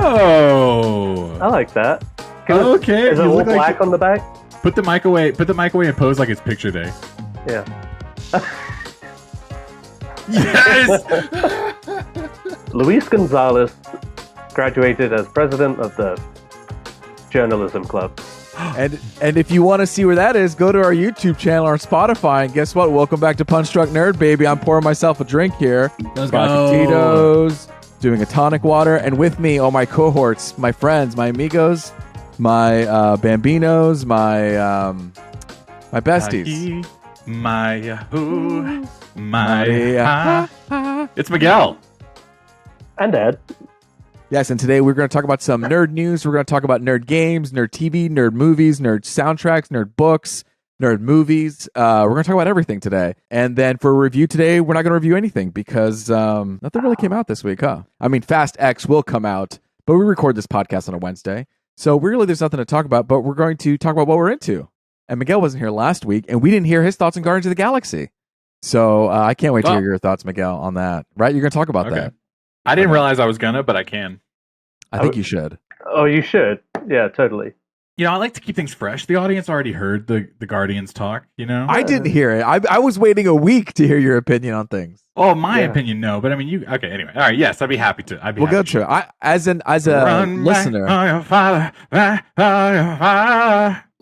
Oh, I like that. okay. Is it all black on the back? Put the mic away. Put the mic away and pose like it's picture day. Yeah. Yes. Luis Gonzalez graduated as president of the Journalism Club. And if you want to see where that is, go to our YouTube channel or Spotify. And guess what? Welcome back to Punch Drunk Nerd, baby. I'm pouring myself a drink here. Let's Vodka go. Tito's, doing a tonic water. And with me, all my cohorts, my friends, my amigos, my bambinos, my besties. My Yahoo. My It's Miguel. And Ed. Yes, and today we're going to talk about some nerd news. We're going to talk about nerd games, nerd TV, nerd movies, nerd soundtracks, nerd books, nerd movies. We're going to talk about everything today. And then for a review today, we're not going to review anything because nothing really came out this week, huh? I mean, Fast X will come out, but we record this podcast on a Wednesday. So really there's nothing to talk about, but we're going to talk about what we're into. And Miguel wasn't here last week, and we didn't hear his thoughts on Guardians of the Galaxy. So I can't wait to hear your thoughts, Miguel, on that. Right? You're going to talk about that. I didn't realize I was gonna, but I can. I think you should. Oh, you should. Yeah, totally. You know, I like to keep things fresh. The audience already heard the Guardians talk, you know? I didn't hear it. I was waiting a week to hear your opinion on things. Oh, my opinion, no. But I mean, okay, anyway. All right, yes, I'd be happy to. We'll go to it. As a listener,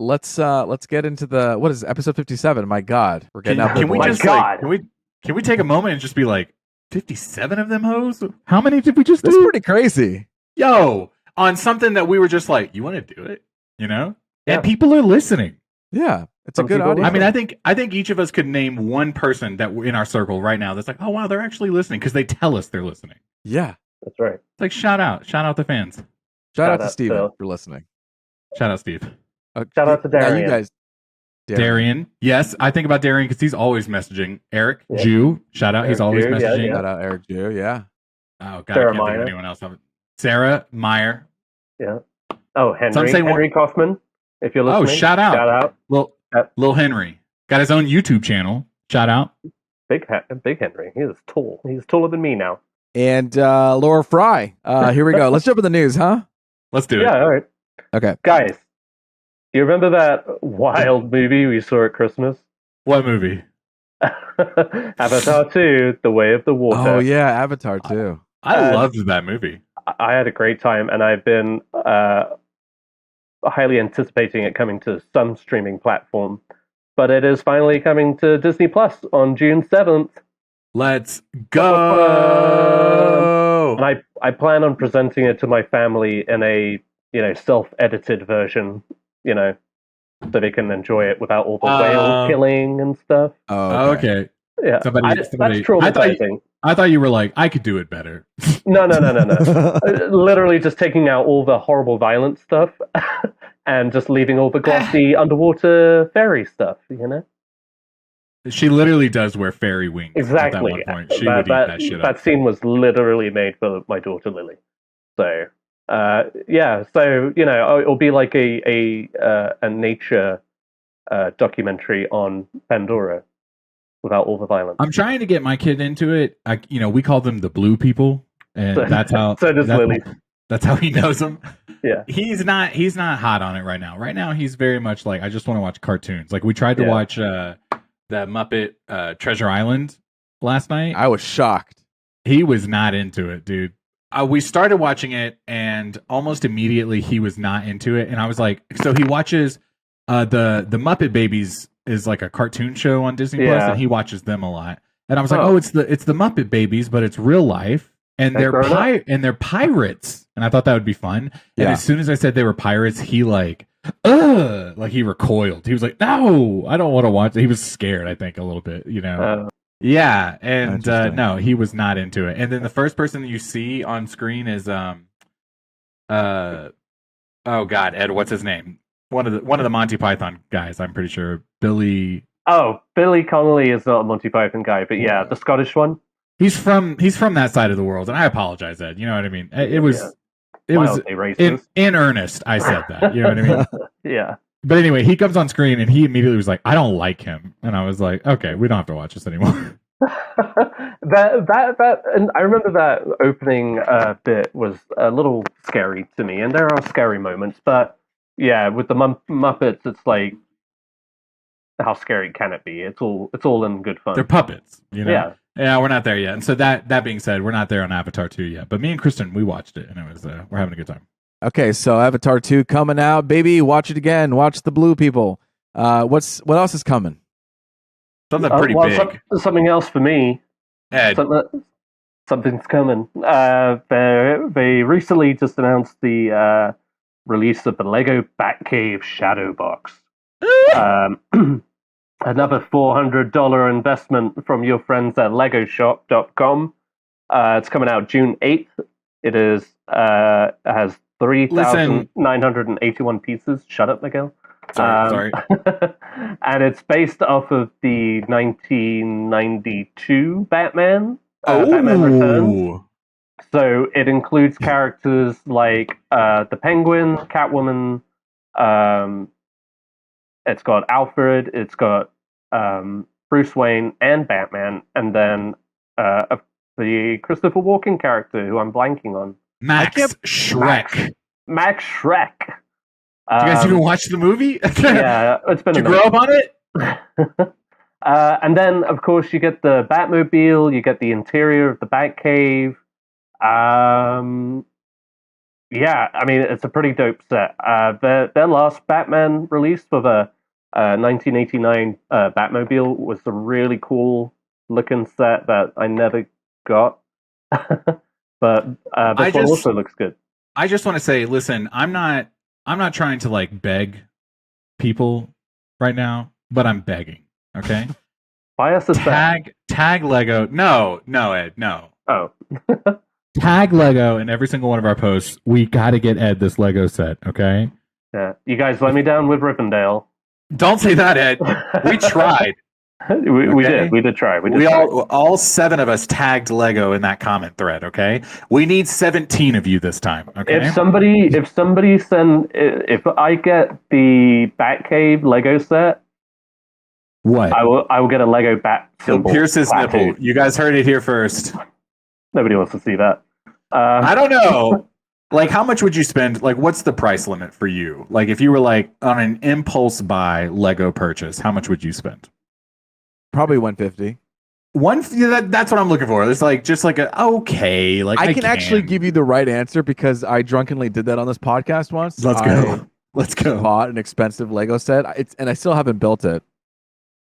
let's get into the, what is it, episode 57? My God. We're getting up. Can we take a moment and just be like, 57 of them hoes? How many did we just do? That's pretty crazy. Yo, on something that we were just like, you want to do it? You know? Yeah. And people are listening. Yeah. It's a good audience. I mean, I think each of us could name one person that in our circle right now that's like, oh wow, they're actually listening because they tell us they're listening. Yeah. That's right. It's like shout out the fans. Shout out to Steven for listening. Shout out Steve. Shout out to Darian. You guys. Darian. Yes, I think about Darian because he's always messaging. Eric Jew. Shout out. Eric he's always Jew, messaging. Shout out Eric Jew. Yeah. Oh God, Sarah I can't Meyer. think of anyone else. Sarah Meyer. Yeah. Oh, Henry Kaufman. If you're listening. Oh, shout out. Shout out. Lil Henry. Got his own YouTube channel. Shout out. Big Henry. He is tall. He's taller than me now. And Laura Fry. Here we go. Let's jump in the news, huh? Let's do it. Yeah, all right. Okay. Guys, do you remember that wild movie we saw at Christmas? What movie? Avatar 2, The Way of the Water. Oh, yeah. Avatar 2. I loved that movie. I had a great time, and I've been highly anticipating it coming to some streaming platform. But it is finally coming to Disney Plus on June 7th. Let's go! And I plan on presenting it to my family in a self-edited version, so they can enjoy it without all the whale killing and stuff. Oh, okay. Yeah, that's traumatizing. I thought you were like, I could do it better. No. Literally just taking out all the horrible violent stuff and just leaving all the glossy underwater fairy stuff, She literally does wear fairy wings. Exactly. At that one point. She would eat that shit up. That scene was literally made for my daughter Lily. So, it'll be like a nature documentary on Pandora without all the violence. I'm trying to get my kid into it. We call them the blue people, and that's how. So does Lily. That's how he knows them. Yeah, he's not hot on it right now. Right now, he's very much like, I just want to watch cartoons. Like we tried to watch the Muppet Treasure Island last night. I was shocked. He was not into it, dude. We started watching it, and almost immediately he was not into it. And I was like, so he watches the Muppet Babies is like a cartoon show on Disney Plus, and he watches them a lot. And I was like, it's the Muppet Babies, but it's real life, and they're pirates. And I thought that would be fun. And as soon as I said they were pirates, he like he recoiled. He was like, no, I don't want to watch it. He was scared, I think, a little bit, Yeah, and no, he was not into it. And then the first person that you see on screen is oh God, Ed, what's his name? One of the Monty Python guys, I'm pretty sure. Billy. Oh, Billy Connolly is not a Monty Python guy, but the Scottish one. He's from that side of the world, and I apologize, Ed. You know what I mean? It was in earnest. I said that. You know what I mean? Yeah. But anyway, he comes on screen and he immediately was like, I don't like him. And I was like, okay, we don't have to watch this anymore. And I remember that opening bit was a little scary to me, and there are scary moments, but yeah, with the Muppets, it's like, how scary can it be? It's all in good fun. They're puppets, you know. Yeah. Yeah, we're not there yet. And so that being said, we're not there on Avatar 2 yet. But me and Kristen, we watched it, and it was we're having a good time. Okay, so Avatar 2 coming out, baby. Watch it again. Watch the blue people. What else is coming? Something pretty big. Something else for me. Ed. Something's coming. They recently just announced the release of the Lego Batcave Shadow Box. Another $400 investment from your friends at LegoShop.com. It's coming out June 8th. It has 3,981 pieces. Shut up, Miguel. Sorry. And it's based off of the 1992 Batman. Batman Returns. So it includes characters like the Penguin, Catwoman. It's got Alfred. It's got Bruce Wayne and Batman, and then the Christopher Walken character, who I'm blanking on. Max Shrek. Max Shrek. You guys even watch the movie? Yeah, it's been. Did you grow up on it? And then, of course, you get the Batmobile. You get the interior of the Batcave. Yeah, I mean, it's a pretty dope set. Their last Batman release for the 1989 Batmobile was a really cool looking set that I never got. But this one also looks good. I just want to say, listen, I'm not trying to like beg people right now, but I'm begging. Okay. Buy us a tag Lego. No, Ed, no. Oh. Tag Lego in every single one of our posts. We got to get Ed this Lego set. Okay. Yeah. You guys let me down with Rivendell. Don't say that, Ed. We tried. We did try. All 7 of us tagged Lego in that comment thread. Okay, we need 17 of you this time. Okay, if I get the Batcave Lego set, what I will get a Lego bat symbol. He'll pierce his nipple. You guys heard it here first. Nobody wants to see that. I don't know. Like, how much would you spend? Like, what's the price limit for you? Like, if you were like on an impulse buy Lego purchase, how much would you spend? Probably 150. That's what I'm looking for. It's like just like okay. Like I can actually give you the right answer because I drunkenly did that on this podcast once. Let's go. Bought an expensive Lego set. And I still haven't built it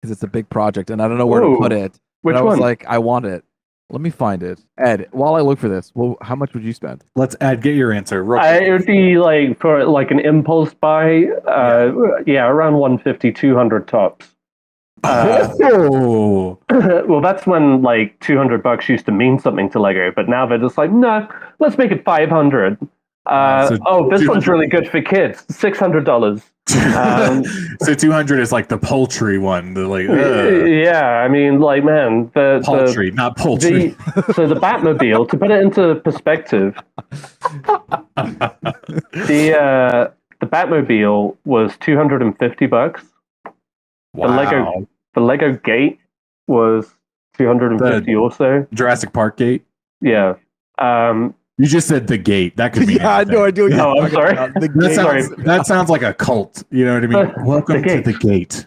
because it's a big project and I don't know where to put it. Which one? I was like, I want it. Let me find it. Ed, while I look for this, well, how much would you spend? Let's Ed, get your answer. It would be like for like an impulse buy. Around 150, 200 tops. Well, that's when like $200 used to mean something to Lego, but now they're just like, no, let's make it 500. This one's really good for kids. $600. So 200 is like the poultry one. I mean, like, man, poultry, not poultry. So the Batmobile, to put it into perspective, the Batmobile was $250. Wow. The Lego gate was $250 also. Jurassic Park gate? Yeah. You just said the gate. That could be. Yeah, I know. I do. No, I'm sorry. That sounds like a cult. You know what I mean? Welcome to the gate.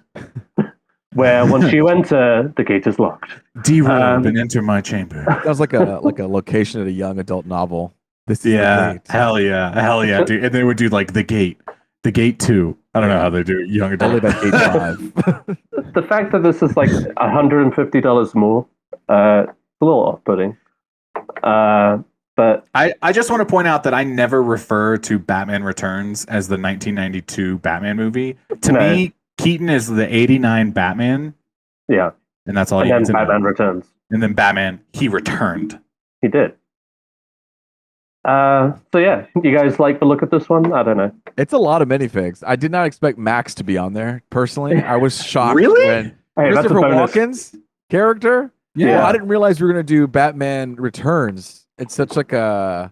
Where once you enter, the gate is locked. Derobe and enter my chamber. That was like a location at a young adult novel. Hell yeah, dude. And they would do like the gate 2. I don't know how they do it. Young adult. Gate 5. The fact that this is like $150 more, it's a little off-putting. But I just want to point out that I never refer to Batman Returns as the 1992 Batman movie. To me, Keaton is the 89 Batman. Yeah. And that's all you need to know. And then Batman Returns. And then Batman, he returned. He did. So yeah, you guys like the look of this one? I don't know. It's a lot of minifigs. I did not expect Max to be on there. Personally, I was shocked really? When Christopher Walken's character. Yeah, well, I didn't realize we were gonna do Batman Returns. It's such like a,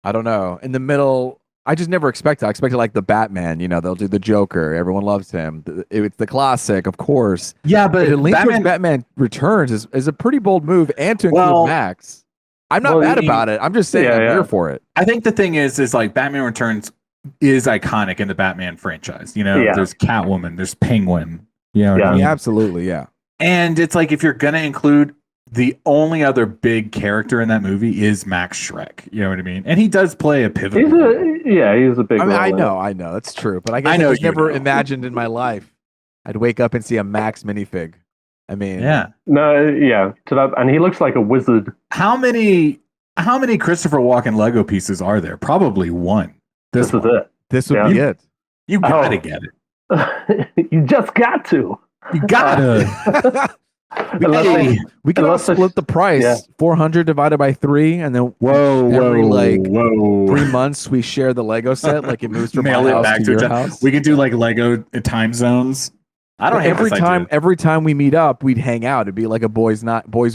I don't know, in the middle. I just never expected. I expected like the Batman. They'll do the Joker. Everyone loves him. It's the classic, of course. Yeah, but to lean towards Batman, Batman Returns is a pretty bold move, and to include Well- Max. I'm not mad about it. I'm just saying I'm here for it. I think the thing is like Batman Returns is iconic in the Batman franchise. There's Catwoman, there's Penguin. What I mean? Absolutely, yeah. And it's like if you're gonna include the only other big character in that movie is Max Schreck. You know what I mean? And he does play a pivotal role. He's a big. I mean, role I know, that's true. But I guess I was never imagined in my life I'd wake up and see a Max minifig. I mean, Yeah. No, yeah. And he looks like a wizard. How many Christopher Walken Lego pieces are there? Probably one. This is it. This would be it. You gotta get it. You just got to. You gotta. We can split the price. Yeah. 400 divided by 3, and then every 3 months we share the Lego set. Like it moves from Mail my it house back to to your house. We could do like Lego time zones. I don't hate every this time. idea. Every time we meet up, we'd hang out. It'd be like a boys'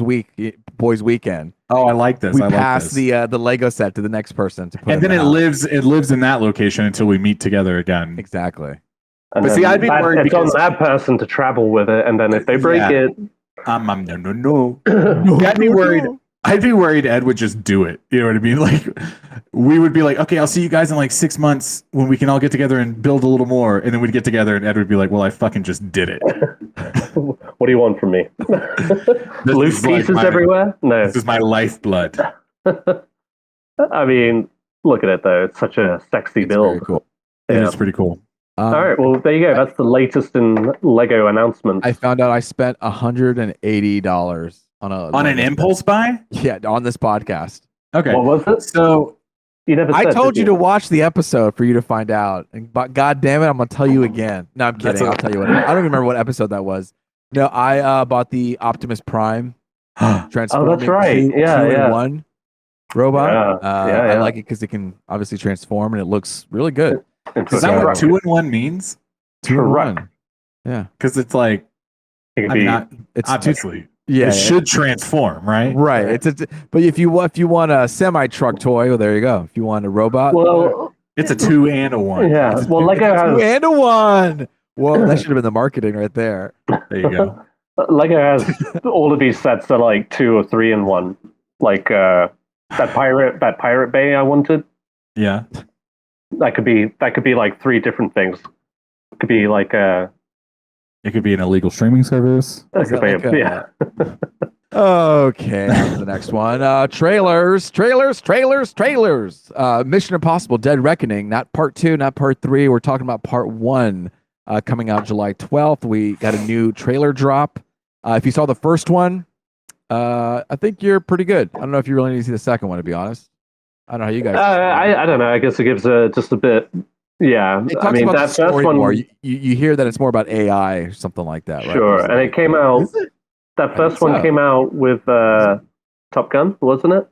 weekend. Oh, I like this. We I like pass this. the Lego set to the next person to put. And then in it the house. lives in that location until we meet together again. Exactly. And But see, I'd be worried it's on because- that person to travel with it, and then if they break Yeah. it, No. I'd be worried. I'd be worried Ed would just do it. You know what I mean? Like, we would be like, okay, I'll see you guys in like 6 months when we can all get together and build a little more. And then we'd get together and Ed would be like, well, I fucking just did it. what do you want from me? Loose is like pieces my- everywhere? No. This is my lifeblood. I mean, look at it though. It's such a sexy It's build. very cool. It Yeah. is pretty cool. All right, well, there you go. That's the latest in Lego announcements. I found out I spent $180 on On an impulse buy? Yeah, on this podcast. Okay. What was it? So You never I said, told did you to watch the episode for you to find out. But God damn it, I'm gonna tell you again. No, I'm kidding. I'll tell you what. I don't even remember what episode that was. No, I bought the Optimus Prime transforming Oh, that's right. two Yeah, in yeah. one robot. Yeah, I yeah. like it because it can obviously transform and it looks really good. Into is a that what truck. 2 in 1 means? 2 in Correct. 1. Yeah, Because it's like, It could I mean, be- not, it's two. obviously, Yeah, it should transform, right? right. But if you want a semi truck toy, well, there you go. If you want a robot, well, It's a 2 and a 1. yeah. It's a Well, two- Lego two has and a 1. Well, that should have been the marketing right there. There you go. Lego has all of these sets are like 2 or 3 in 1. Like that pirate bay I wanted. Yeah. That could be like 3 different things. It could be like It could be an illegal streaming service. it Is could that be like yeah. Okay, on to the next one. Trailers. Mission Impossible: Dead Reckoning, not part 2, not part 3. We're talking about part 1, coming out July 12th. We got a new trailer drop. If you saw the first one, I think you're pretty good. I don't know if you really need to see the second one, to be honest. I don't know how you guys. I don't know. I guess it gives just a bit. Yeah, It talks I mean about the that first story one. more. You hear that it's more about AI or something like that, right? Sure, and it came out. Is it? That first think one so. came out with Top Gun, wasn't it?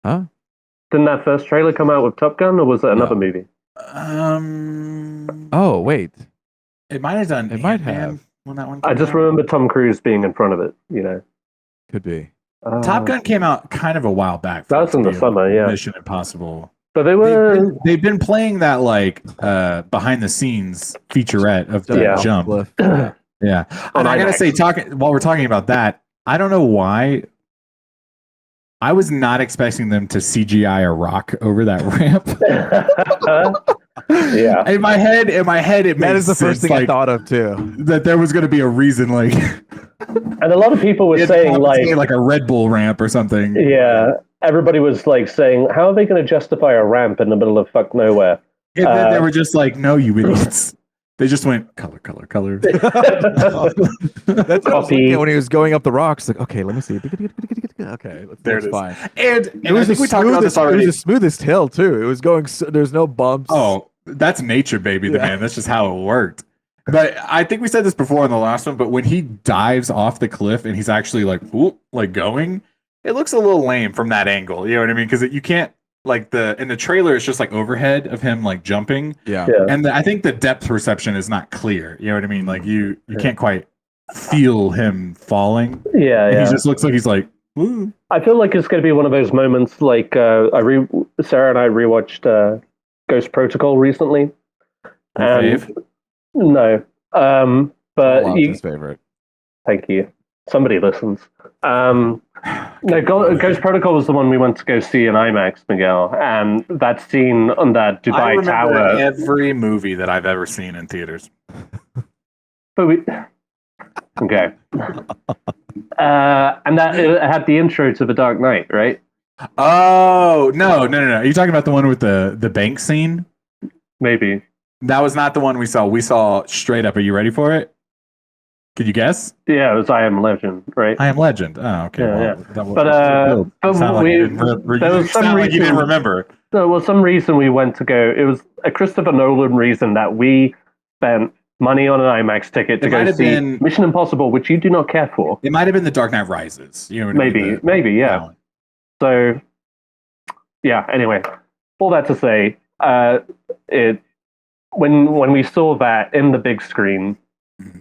Huh? Didn't that first trailer come out with Top Gun, or was it another No. movie? Oh wait, It might have done. It might Ant-Man have. when that one. I came just out. remember Tom Cruise being in front of it. You know, could be. Top Gun came out kind of a while back. That was in the summer, yeah. Mission Impossible. But they were. They've been playing that like behind the scenes featurette of the Yeah. jump. Cliff. Yeah, On and I gotta IMAX. say, while we're talking about that, I don't know why. I was not expecting them to CGI a rock over that ramp. Yeah. In my head, it That made is the first thing I thought of too. that there was going to be a reason, like And a lot of people were it saying happened to be like, a Red Bull ramp or something. yeah, everybody was like saying, how are they going to justify a ramp in the middle of fuck nowhere? And then they were just like, "No, you idiots." They just went color. That's what I was Copy. thinking when he was going up the rocks. Like, okay, let me see. Okay, There it that's is. fine. And It was I think the we talked about this smoothest- It already. was the smoothest hill too. It was going. There's no bumps. Oh, that's nature, baby, Yeah. man. That's just how it worked. But I think we said this before in the last one, but when he dives off the cliff and he's actually like, whoop, like going, it looks a little lame from that angle. You know what I mean? Because you can't, like, in the trailer, it's just like overhead of him like jumping. yeah. Yeah. And I think the depth perception is not clear. You know what I mean? Like you can't quite feel him falling. Yeah, And yeah. he just looks like he's like, ooh. I feel like it's going to be one of those moments like Sarah and I rewatched Ghost Protocol recently. Your fave? No. But his favorite. Thank you. Somebody listens. No, Ghost Protocol was the one we went to go see in IMAX, Miguel, and that scene on that I Dubai remember Tower. every movie that I've ever seen in theaters. Okay. And that it had the intro to The Dark Knight, right? Oh, no. Are you talking about the one with the bank scene? Maybe. That was not the one we saw. We saw Straight Up. Are you ready for it? Could you guess? Yeah, it was I Am Legend, right? I Am Legend. Oh, okay. Yeah, Well, there was some reason you didn't remember. There was some reason we went to go. It was a Christopher Nolan reason that we spent money on an IMAX ticket to go see Mission Impossible, which you do not care for. It might have been The Dark Knight Rises. You know what maybe, I mean? maybe, yeah. So, yeah. Anyway, all that to say, when we saw that in the big screen,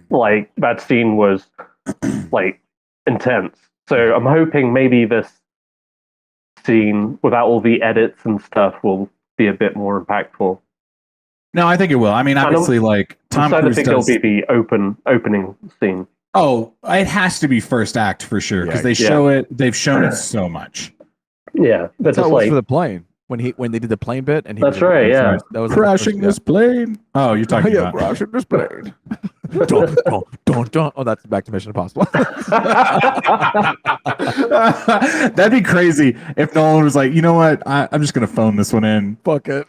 like that scene was like intense. So I'm hoping maybe this scene, without all the edits and stuff, will be a bit more impactful. No, I think it will. I mean, obviously, like Tom Cruise think it'll be the opening scene. Oh, it has to be first act for sure because they show it. They've shown it so much. Yeah, that's how it was for the plane when they did the plane bit and that's right. Yeah, that was crashing this plane. Oh, you're talking about crashing this plane. don't. Oh, that's back to Mission Impossible. That'd be crazy if Nolan was like, you know what? I'm just gonna phone this one in. Fuck it.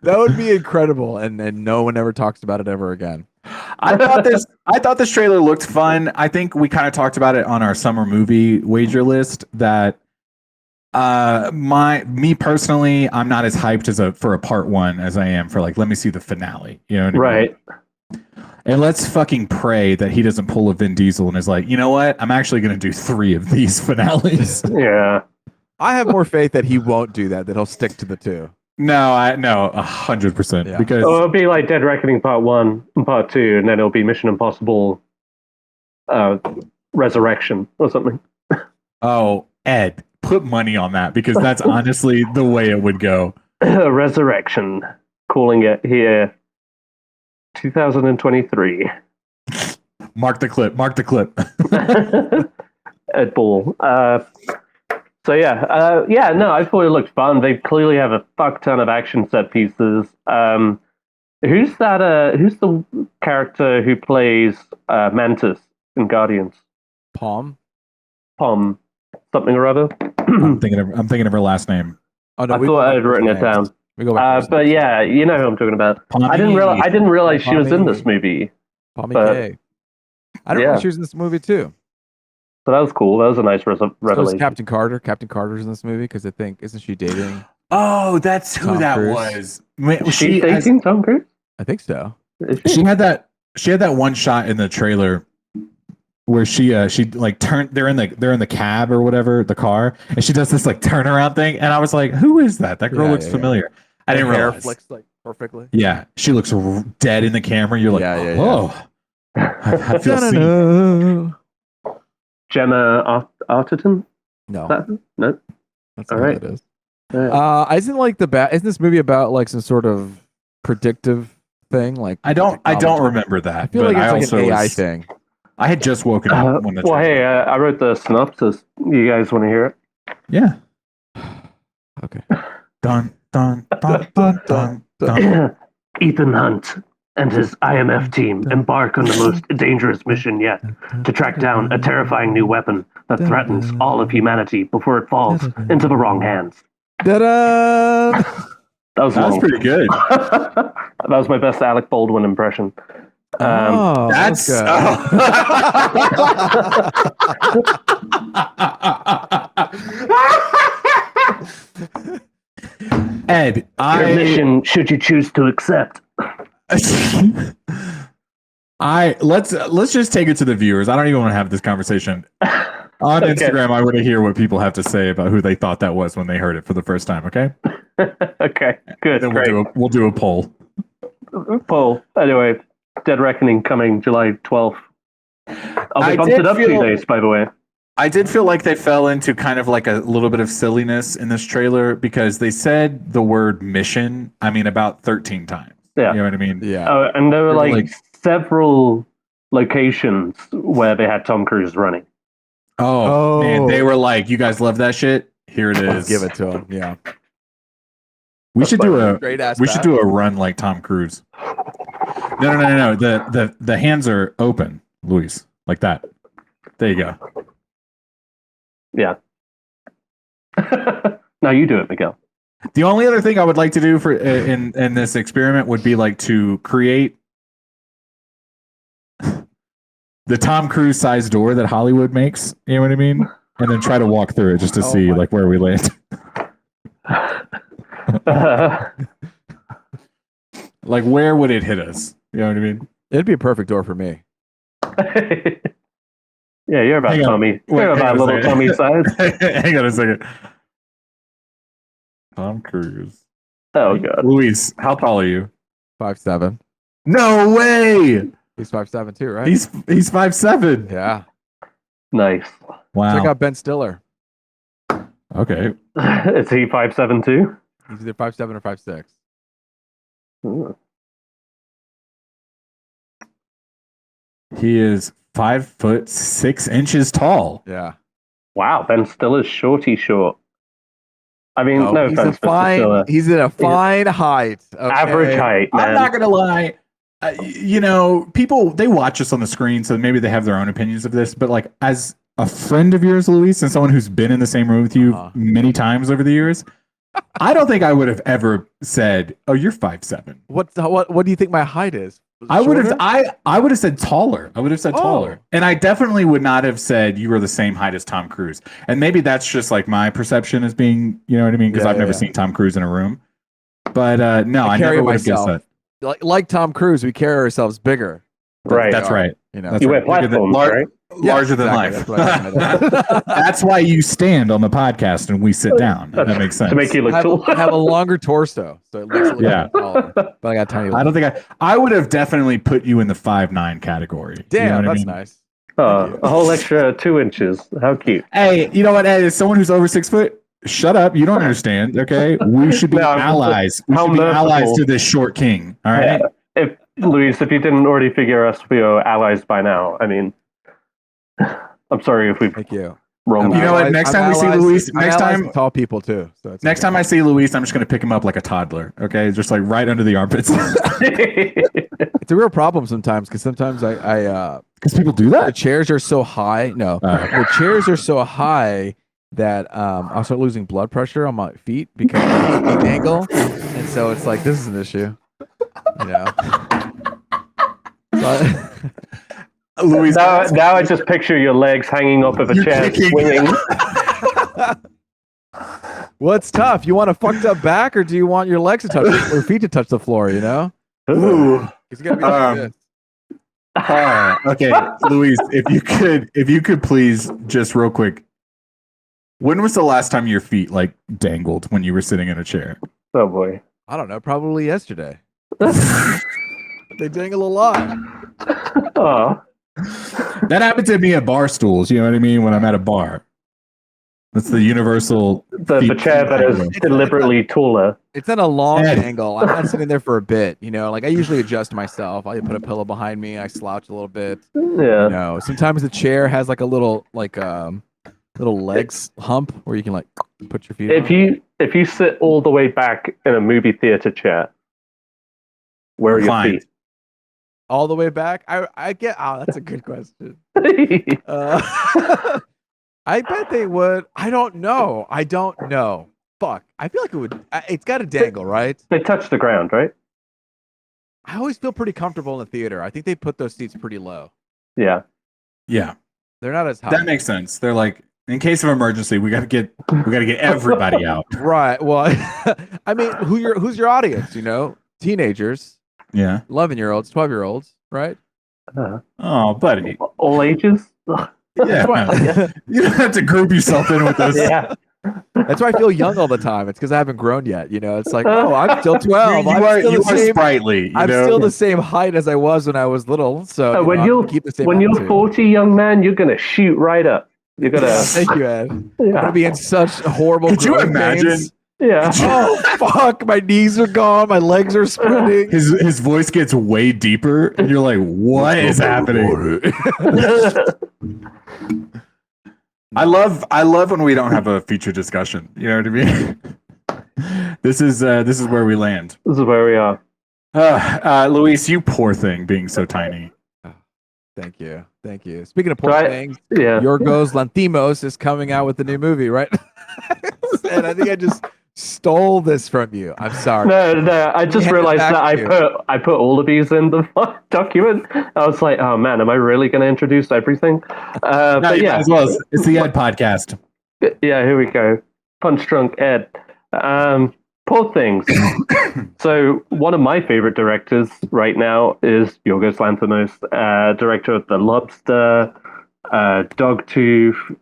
That would be incredible, and no one ever talks about it ever again. I thought this trailer looked fun. I think we kind of talked about it on our summer movie wager list that me personally, I'm not as hyped for a part one as I am for like, let me see the finale. You know what I mean? And let's fucking pray that he doesn't pull a Vin Diesel and is like, you know what? I'm actually going to do 3 of these finales. Yeah. I have more faith that he won't do that he'll stick to the 2. No, 100%. Because it'll be like Dead Reckoning Part 1 and Part 2, and then it'll be Mission Impossible Resurrection or something. Oh, Ed, put money on that because that's honestly the way it would go. Resurrection. Calling it here 2023. Mark the clip. Ed Bull. So no, I thought it looked fun. They clearly have a fuck ton of action set pieces. Who's the character who plays Mantis in Guardians? Palm, something or other. I'm thinking of her last name. Oh, no, I thought I had written it down. We go back. But yeah, you know who I'm talking about. Pommy. I didn't realize she was in this movie. Pommy K. I didn't realize she was in this movie too. So that was cool. That was a nice revelation. So Captain Carter. Captain Carter's in this movie because isn't she dating? Oh, that's who Tom that Cruise? Was she dating Tom Cruise? I think so. She had that one shot in the trailer where she like turned. They're in the cab or whatever, the car, and she does this like turnaround thing, and I was like, who is that? That girl looks familiar. I didn't realize. Hair flicks like perfectly. Yeah, she looks dead in the camera. You're like, I feel seen. Gemma Arterton? No. No. That's all right. It is. Isn't this movie about like some sort of predictive thing? Like I don't remember that. I feel like it's like an AI thing. I had just woken up when the I wrote the synopsis. You guys want to hear it? Yeah. Okay. Dun dun dun dun dun dun. Ethan Hunt and his IMF team embark on the most dangerous mission yet to track down a terrifying new weapon that threatens all of humanity before it falls into the wrong hands. Ta-da! That was pretty good. That was my best Alec Baldwin impression. That's good. Ed, your mission, should you choose to accept. Let's just take it to the viewers. I don't even want to have this conversation. On Instagram, I want to hear what people have to say about who they thought that was when they heard it for the first time, okay? Okay, good. Then great. We'll do a poll. Anyway, Dead Reckoning coming July 12th. They bumped it up 2 days, by the way. I did feel like they fell into kind of like a little bit of silliness in this trailer because they said the word mission, I mean, about 13 times. Yeah. You know what I mean? Yeah. Oh, and there were There were, like several locations where they had Tom Cruise running. Oh, man. They were like, you guys love that shit? Here it Let's is. give it to him. Yeah. We should do a Great ass. we should do a run like Tom Cruise. No. The hands are open, Luis. Like that. There you go. Yeah. Now you do it, Miguel. The only other thing I would like to do for in this experiment would be like to create the Tom Cruise size door that Hollywood makes. You know what I mean? And then try to walk through it just to see like where we land. Like where would it hit us? You know what I mean? It'd be a perfect door for me. Yeah, you're about Hang on. Tommy. Wait, You're hang on about a little second. Tommy size. Hang on a second. Tom Cruise. Oh god. Luis, how tall are you? 5'7". No way. He's 5'7" too, right? He's 5'7". Yeah. Nice. Wow. Check out Ben Stiller. Okay. Is he 5'7" too? He's either 5'7" or 5'6". Ooh. He is 5'6" tall. Yeah. Wow, Ben Stiller's shorty short. I mean, no he's a offense, Mr. fine. Stiller. He's in a fine height. Okay? Average height, man. I'm not gonna lie. You know, people they watch us on the screen, so maybe they have their own opinions of this. But like, as a friend of yours, Luis, and someone who's been in the same room with you many times over the years, I don't think I would have ever said, "Oh, you're 5'7". What do you think my height is? I would Shorter? have. I would have said taller. I would have said taller, and I definitely would not have said you were the same height as Tom Cruise. And maybe that's just like my perception as being, you know what I mean? Because I've never seen Tom Cruise in a room. But no, I never would have guessed that. Like Tom Cruise, we carry ourselves bigger. Right. That's right. You know, That's You wear right. platforms, right? Larger than exactly. life. That's why you stand on the podcast and we sit down. That makes sense. To make you look cool. I have a longer torso, so it looks a little bit taller. But I got tiny. I don't think I would have definitely put you in the 5'9" category. Damn, you know what that's I mean? nice. A whole extra 2 inches. How cute. Hey, you know what? Hey, as someone who's over 6 foot, shut up. You don't understand. Okay, we should be allies. We should be allies to this short king. All right. Yeah. If Luis, if you didn't already figure us for your allies by now, I mean, I'm sorry if we've Thank you. wronged You know what? Next time we see Luis, next time tall people too. So it's next time I see Luis, I'm just gonna pick him up like a toddler. Okay, just like right under the armpits. It's a real problem sometimes because sometimes I Because people do the that. chairs are so high. No, the chairs are so high that I'll start losing blood pressure on my feet because of the seat angle, and so it's like this is an issue. You know. Luis, now I just picture your legs hanging up of a chair, kicking. swinging. What's tough? You want a fucked up back, or do you want your legs to touch or feet to touch the floor? You know. Ooh. It's gonna be like this. Okay, Luis, if you could please just real quick. When was the last time your feet like dangled when you were sitting in a chair? Oh boy. I don't know. Probably yesterday. They dangle a lot. Oh. That happened to me at bar stools. You know what I mean? When I'm at a bar, that's the universal. The chair that is deliberately taller. It's at a long Ed. angle. I'm not sitting there for a bit. You know, like I usually adjust myself. I put a pillow behind me. I slouch a little bit. Yeah. You know, sometimes the chair has like a little little legs hump where you can like put your feet. If you sit all the way back in a movie theater chair, where are your Fine. feet? All the way back. I get. Oh, that's a good question. I bet they would. I don't know. Fuck. I feel like it would. It's got to dangle, right? They touch the ground, right? I always feel pretty comfortable in the theater. I think they put those seats pretty low. Yeah. Yeah, They're not as high. that makes sense. They're like, in case of emergency, we got to get everybody out. Right. Well, I mean, who's your audience? You know, teenagers, Yeah. 11-year-olds, 12-year-olds, right? Oh, buddy. All ages. Yeah. Right. You don't have to group yourself in with those. Yeah. That's why I feel young all the time. It's because I haven't grown yet. You know, it's like, oh, I'm still 12. You I'm are, still you the are same. sprightly. I'm know? still the same height as I was when I was little. So When I'm you're gonna keep the same when you're attitude. 40, young man, you're gonna shoot right up. You gotta. Thank you, Ed. I'm gonna be in such horrible. Could you growing imagine? pains. Yeah. Oh fuck! My knees are gone. My legs are spreading. His voice gets way deeper, and you're like, "What is happening?" I love when we don't have a feature discussion. You know what I mean? This is where we land. This is where we are. Luis, you poor thing, being so tiny. Thank you. Speaking of poor So things, Yeah. Yorgos Lanthimos is coming out with a new movie, right? And I think I just stole this from you. I'm sorry. No. I just hand it realized back that to you. I put all of these in the document. I was like, oh man, am I really going to introduce everything? No, But you might yeah, as well. It's the Ed podcast. yeah. Here we go. Punch Drunk Ed. Poor things. So one of my favorite directors right now is Yorgos Lanthimos, director of The Lobster, Dogtooth,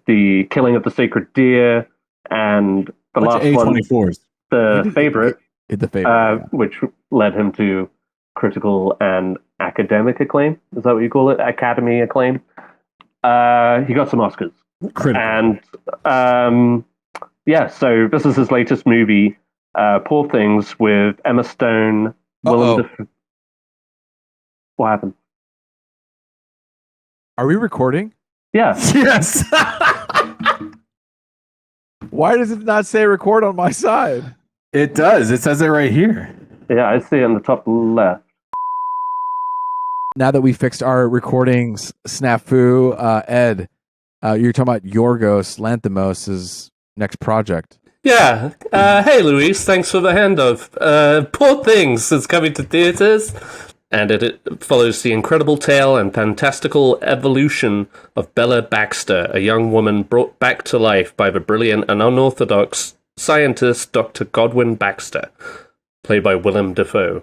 The Killing of the Sacred Deer, and the last one, A24s. The Favorite, The favorite. which led him to critical and academic acclaim. Is that what you call it? Academy acclaim. He got some Oscars. Critical. And yeah, so this is his latest movie, Poor Things, with Emma Stone, Willem Dafoe. What happened? Are we recording? Yeah. Yes. Why does it not say record on my side? It does. It says it right here. Yeah, I see it in the top left. Now that we fixed our recordings snafu, Ed, you're talking about Yorgos Lanthimos' next project. Yeah. Hey, Luis. Thanks for the handoff. Poor Things is coming to theaters, and it follows the incredible tale and fantastical evolution of Bella Baxter, a young woman brought back to life by the brilliant and unorthodox scientist Dr. Godwin Baxter, played by Willem Dafoe.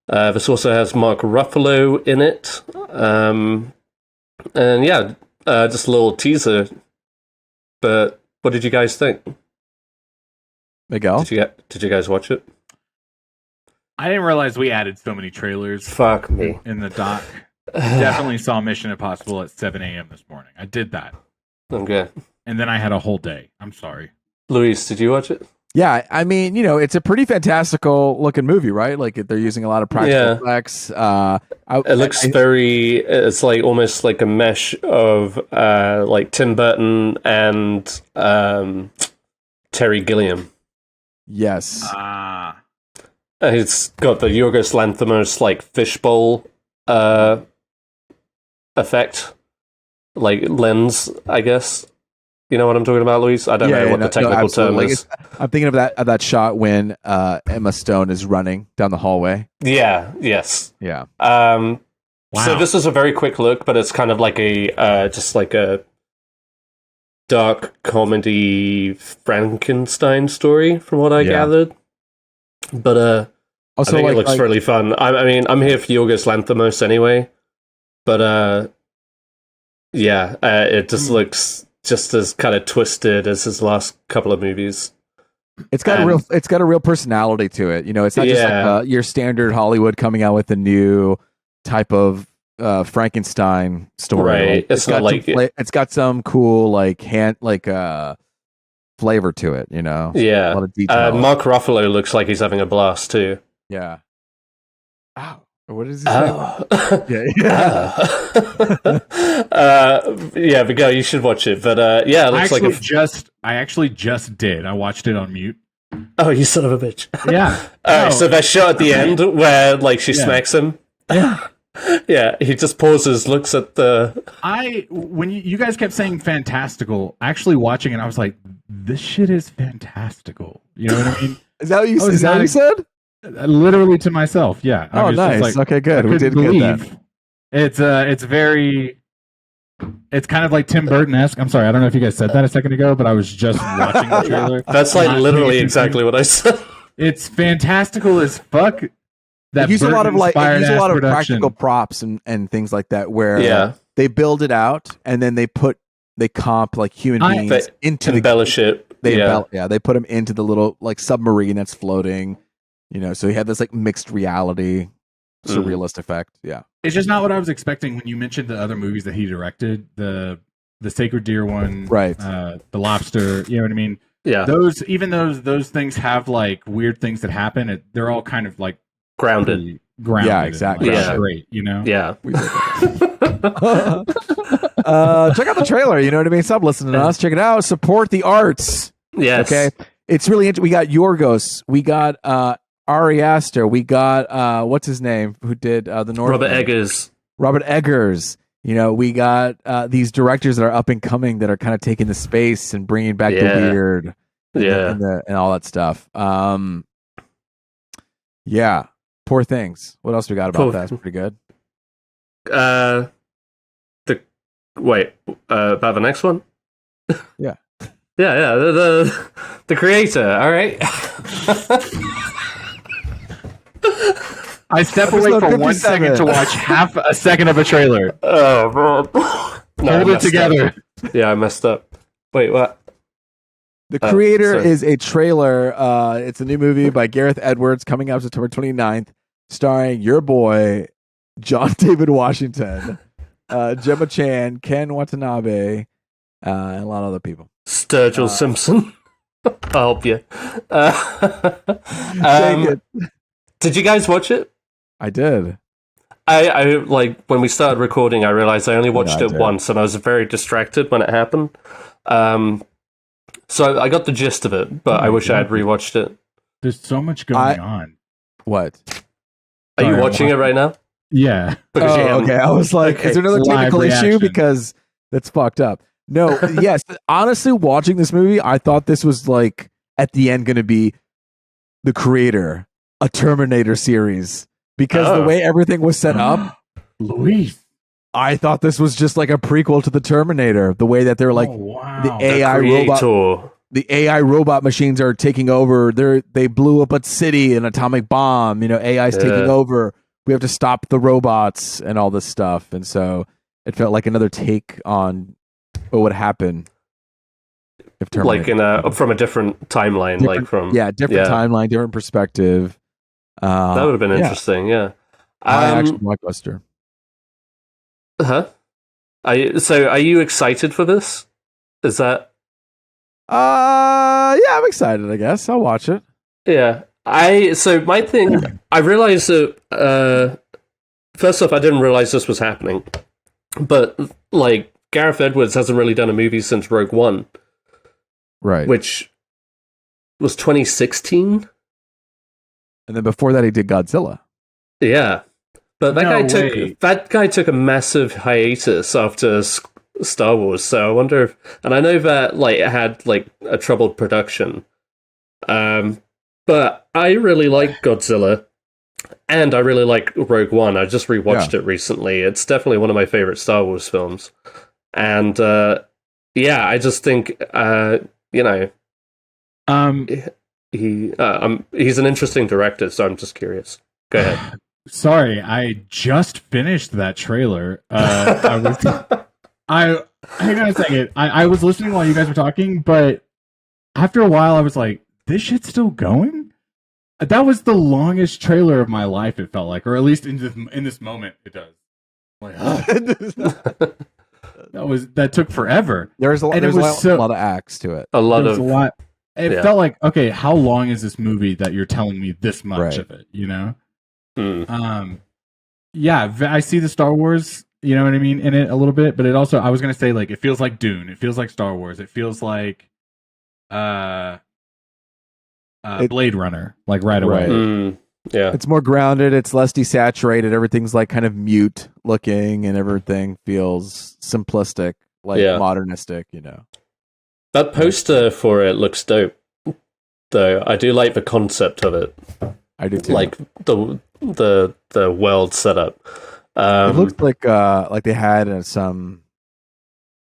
This also has Mark Ruffalo in it. And yeah, just a little teaser. But what did you guys think? Miguel? Did you guys watch it? I didn't realize we added so many trailers Fuck me. in the doc. Definitely saw Mission Impossible at 7 a.m. this morning. I did that. Okay. And then I had a whole day. I'm sorry. Luis, did you watch it? Yeah, I mean, it's a pretty fantastical looking movie, right? Like they're using a lot of practical effects. It looks it's like almost like a mesh of like Tim Burton and Terry Gilliam. Yes. It's got the Yorgos Lanthimos like fishbowl effect, like lens, I guess. You know what I'm talking about, Luis? I don't know what the technical term is. I'm thinking of that shot when Emma Stone is running down the hallway. Yeah. Yes. Yeah. Wow. So this is a very quick look, but it's kind of like a just like a dark comedy Frankenstein story, from what I gathered. But Also, I think it looks really fun. I mean, I'm here for Yorgos Lanthimos anyway, but it just looks just as kind of twisted as his last couple of movies. It's got a real personality to it. It's not just like your standard Hollywood coming out with a new type of Frankenstein story. Right. It's not like it's got some cool flavor to it. Yeah. A lot of detail. Mark Ruffalo looks like he's having a blast too. Yeah. Ow. What is he saying? Yeah, Miguel, you should watch it. But it looks I actually just did. I watched it on mute. Oh, you son of a bitch! Yeah. So that shot at the end where like she smacks him. Yeah. Yeah, he just pauses, looks at the. When you guys kept saying fantastical, actually watching it, I was like, this shit is fantastical. You know what I mean? Is that what you said? Literally to myself, yeah. Oh, nice. Okay, good. We did good then. It's kind of like Tim Burton-esque. I'm sorry, I don't know if you guys said that a second ago, but I was just watching the trailer. That's like literally exactly what I said. It's fantastical as fuck. They use a lot of practical props and things like that, where they build it out and then they comp like human beings into embellish it. They put them into the little like submarine that's floating. So you have this like mixed reality surrealist effect. Yeah. It's just not what I was expecting when you mentioned the other movies that he directed, the Sacred Deer one, Right. The Lobster. You know what I mean? Yeah. Those things have like weird things that happen. They're all kind of like Grounded. grounded. Yeah, exactly. And, like, Yeah. straight. You know? Yeah. Check out the trailer. You know what I mean? Stop listening to us. Check it out. Support the arts. Yes. Okay. It's really interesting. We got Yorgos. We got Ari Aster. We got what's his name? Who did the North? Robert Eggers. Robert Eggers. You know, we got these directors that are up and coming that are kind of taking the space and bringing back the weird, and all that stuff. Yeah. Poor Things. What else we got about that? It's pretty good. About the next one? Yeah. Yeah. The creator. All right. I step away for 1 second to watch half a second of a trailer. Oh, bro. Hold it together. Yeah, I messed up. Wait, what? The Creator sorry. is a trailer. It's a new movie by Gareth Edwards coming out September 29th, starring your boy, John David Washington, Gemma Chan, Ken Watanabe, and a lot of other people. Sturgill Simpson. I'll help you. Take it. Did you guys watch it? I did. I like when we started recording, I realized I only watched it did. once, and I was very distracted when it happened. So I got the gist of it, but I wish I had rewatched it. There's so much going on. What? Are you Sorry, watching it right now? Yeah. Because you haven't- Okay. I was like, Okay. is there another Live technical issue? reaction. Because that's fucked up. No, yes. Honestly, watching this movie, I thought this was like at the end going to be The Creator, a Terminator series, because the way everything was set up, Luis. I thought this was just like a prequel to the Terminator. The way that they're like Oh, wow. the AI robot, Creator. the AI robot machines are taking over. They blew up a city, an atomic bomb. You know, AI's taking over. We have to stop the robots and all this stuff. And so it felt like another take on what would happen if Terminator, Like from a different timeline, different timeline, different perspective. That would have been interesting. Yeah. Action blockbuster. Huh? Are you excited for this? Is that? Yeah, I'm excited. I guess I'll watch it. Yeah. My thing, I realized that. First off, I didn't realize this was happening, but like Gareth Edwards hasn't really done a movie since Rogue One, right? Which was 2016, and then before that, he did Godzilla. Yeah, but that guy took a massive hiatus after Star Wars. So I wonder if, and I know that like it had like a troubled production, but I really like Godzilla, and I really like Rogue One. I just rewatched it recently. It's definitely one of my favorite Star Wars films, and I just think he's an interesting director. So I'm just curious. Go ahead. Sorry, I just finished that trailer. Hang on a second. I was listening while you guys were talking, but after a while, I was like, "This shit's still going." That was the longest trailer of my life. It felt like, or at least in this moment, it does. Like, that took forever. There's a lot of acts to it. A lot. It felt like, okay, how long is this movie that you're telling me this much of it? You know. I see the Star Wars, you know what I mean, in it a little bit, but it also, I was gonna say, like, it feels like Dune, it feels like Star Wars, it feels like Blade Runner, like right away. Yeah, it's more grounded, it's less desaturated, everything's like kind of mute looking, and everything feels simplistic, like modernistic, you know. That poster for it looks dope, though. I do like the concept of it. I do too. Like the world setup. It looks like they had some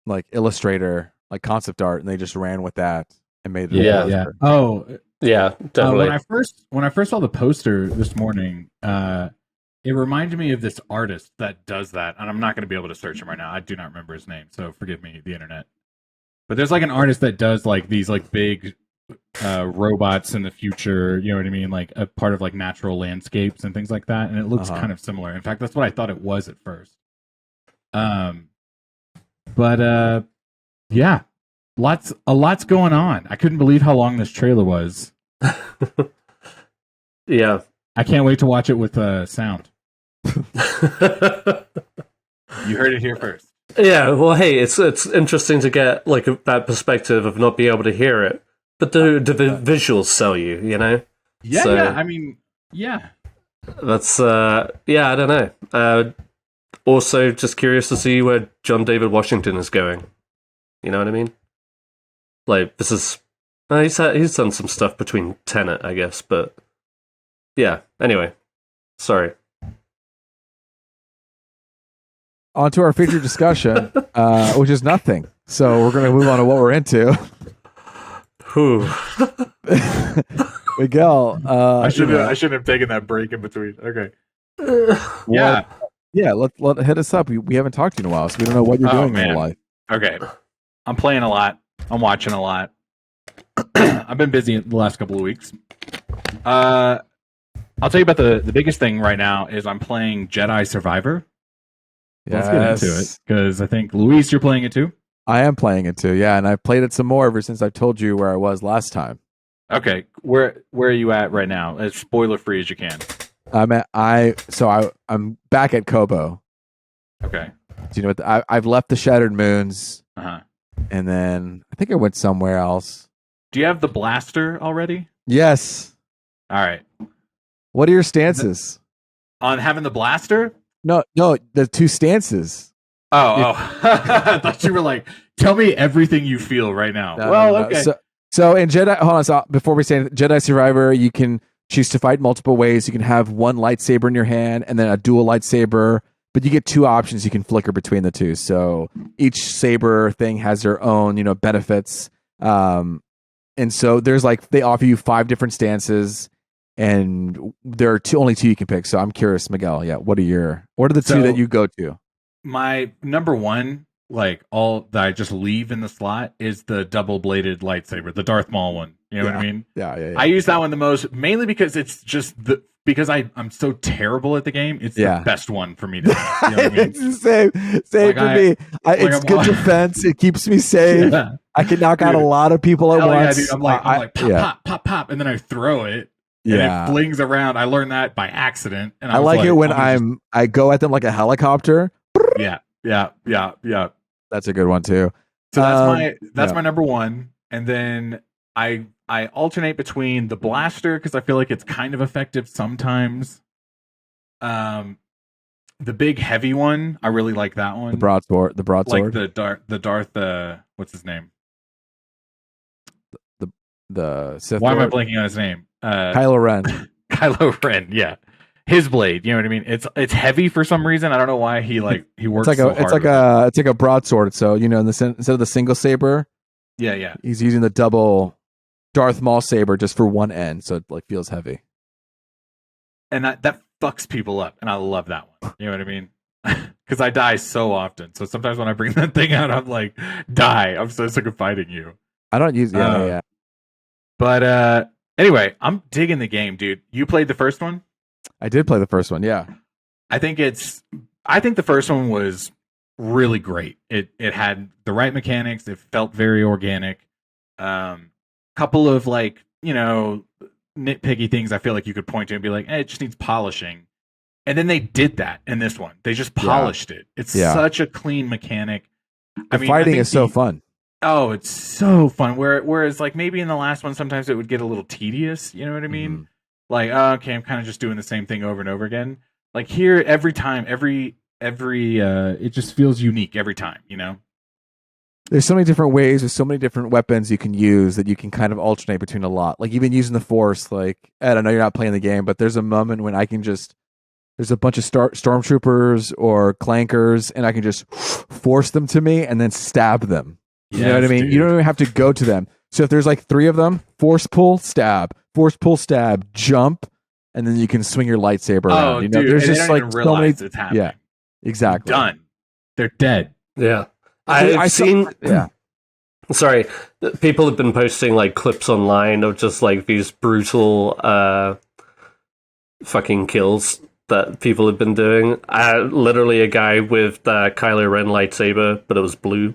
like Illustrator, like concept art, and they just ran with that and made it. Yeah. Oh, yeah, definitely. When I first saw the poster this morning, it reminded me of this artist that does that, and I'm not going to be able to search him right now. I do not remember his name, so forgive me, the internet. But there's like an artist that does like these like big robots in the future. You know what I mean? Like a part of like natural landscapes and things like that. And it looks kind of similar. In fact, that's what I thought it was at first. But yeah, a lot's going on. I couldn't believe how long this trailer was. Yeah. I can't wait to watch it with sound. You heard it here first. Yeah, well, hey, it's interesting to get like that perspective of not being able to hear it, but the visuals sell you, you know. Yeah, So, yeah. I mean, yeah. That's yeah, I don't know. Also, just curious to see where John David Washington is going. You know what I mean? Like this is he's done some stuff between Tenet, I guess, but yeah. Anyway, sorry. On to our feature discussion, which is nothing. So we're going to move on to what we're into. Whew. Miguel, I shouldn't have taken that break in between. Okay. Yeah. Let hit us up. We haven't talked to you in a while, so we don't know what you're doing in your life. Okay. I'm playing a lot. I'm watching a lot. I've been busy the last couple of weeks. I'll tell you about the biggest thing right now is I'm playing Jedi Survivor. Yes. Let's get into it because I think Luis, you're playing it too. I am playing it too, yeah, and I've played it some more ever since I told you where I was last time. Okay, where are you at right now? As spoiler free as you can. I'm back at Kobo. Okay. Do you know what? I've left the Shattered Moons, Uh-huh. and then I think I went somewhere else. Do you have the blaster already? Yes. All right. What are your stances on having the blaster? No, the two stances. Oh. I thought you were like, tell me everything you feel right now. No. Okay. So in Jedi, hold on. So before we say anything, Jedi Survivor, you can choose to fight multiple ways. You can have one lightsaber in your hand and then a dual lightsaber, but you get two options. You can flicker between the two. So each saber thing has their own, benefits. And so there's they offer you 5 different stances. And there are only 2 you can pick. So I'm curious, Miguel. Yeah, what are the 2 that you go to? My number one, all that I just leave in the slot, is the double-bladed lightsaber, the Darth Maul one. You know what I mean? Yeah. I use that one the most, mainly because it's just because I'm so terrible at the game. It's the best one for me to. You know what I mean? It's the same for me. It's good defense. It keeps me safe. Yeah. I can knock out a lot of people at once. Yeah, dude. I'm like pop, and then I throw it. And it flings around. I learned that by accident. And I like it when I go at them like a helicopter. Yeah. That's a good one too. So that's my number one. And then I alternate between the blaster because I feel like it's kind of effective sometimes. The big heavy one, I really like that one. The broadsword. Like the Darth what's his name? The Sith. Why am I blanking on his name? Kylo Ren. Kylo Ren, yeah. His blade, you know what I mean? It's heavy for some reason. I don't know why he works so hard. It's like a broadsword. So instead of the single saber, yeah, he's using the double Darth Maul saber just for one end, so it feels heavy. And that fucks people up, and I love that one. You know what I mean? Because I die so often. So sometimes when I bring that thing out, I'm like, die! I'm so sick of fighting you. I don't use yeah. But anyway, I'm digging the game, dude. You played the first one? I did play the first one, yeah. I think the first one was really great. It had the right mechanics. It felt very organic. Couple of nitpicky things I feel like you could point to and be like, it just needs polishing. And then they did that in this one. They just polished it. It's such a clean mechanic. Fighting is so fun. Oh, it's so fun. Whereas maybe in the last one, sometimes it would get a little tedious. You know what I mean? Mm-hmm. Okay, I'm kind of just doing the same thing over and over again. Here, every time, it just feels unique every time, There's so many different ways, there's so many different weapons you can use that you can kind of alternate between a lot. Even using the Force, Ed, I know you're not playing the game, but there's a moment when I can there's a bunch of stormtroopers or clankers, and I can just force them to me and then stab them. You know what I mean? Dude. You don't even have to go to them. So if there's 3 of them, force pull, stab, jump, and then you can swing your lightsaber around. Dude, there's just so many. It's happening. Yeah, exactly. Done. They're dead. Yeah, I've seen. Sorry, people have been posting like clips online of just like these brutal fucking kills that people have been doing. Literally a guy with Kylo Ren lightsaber, but it was blue,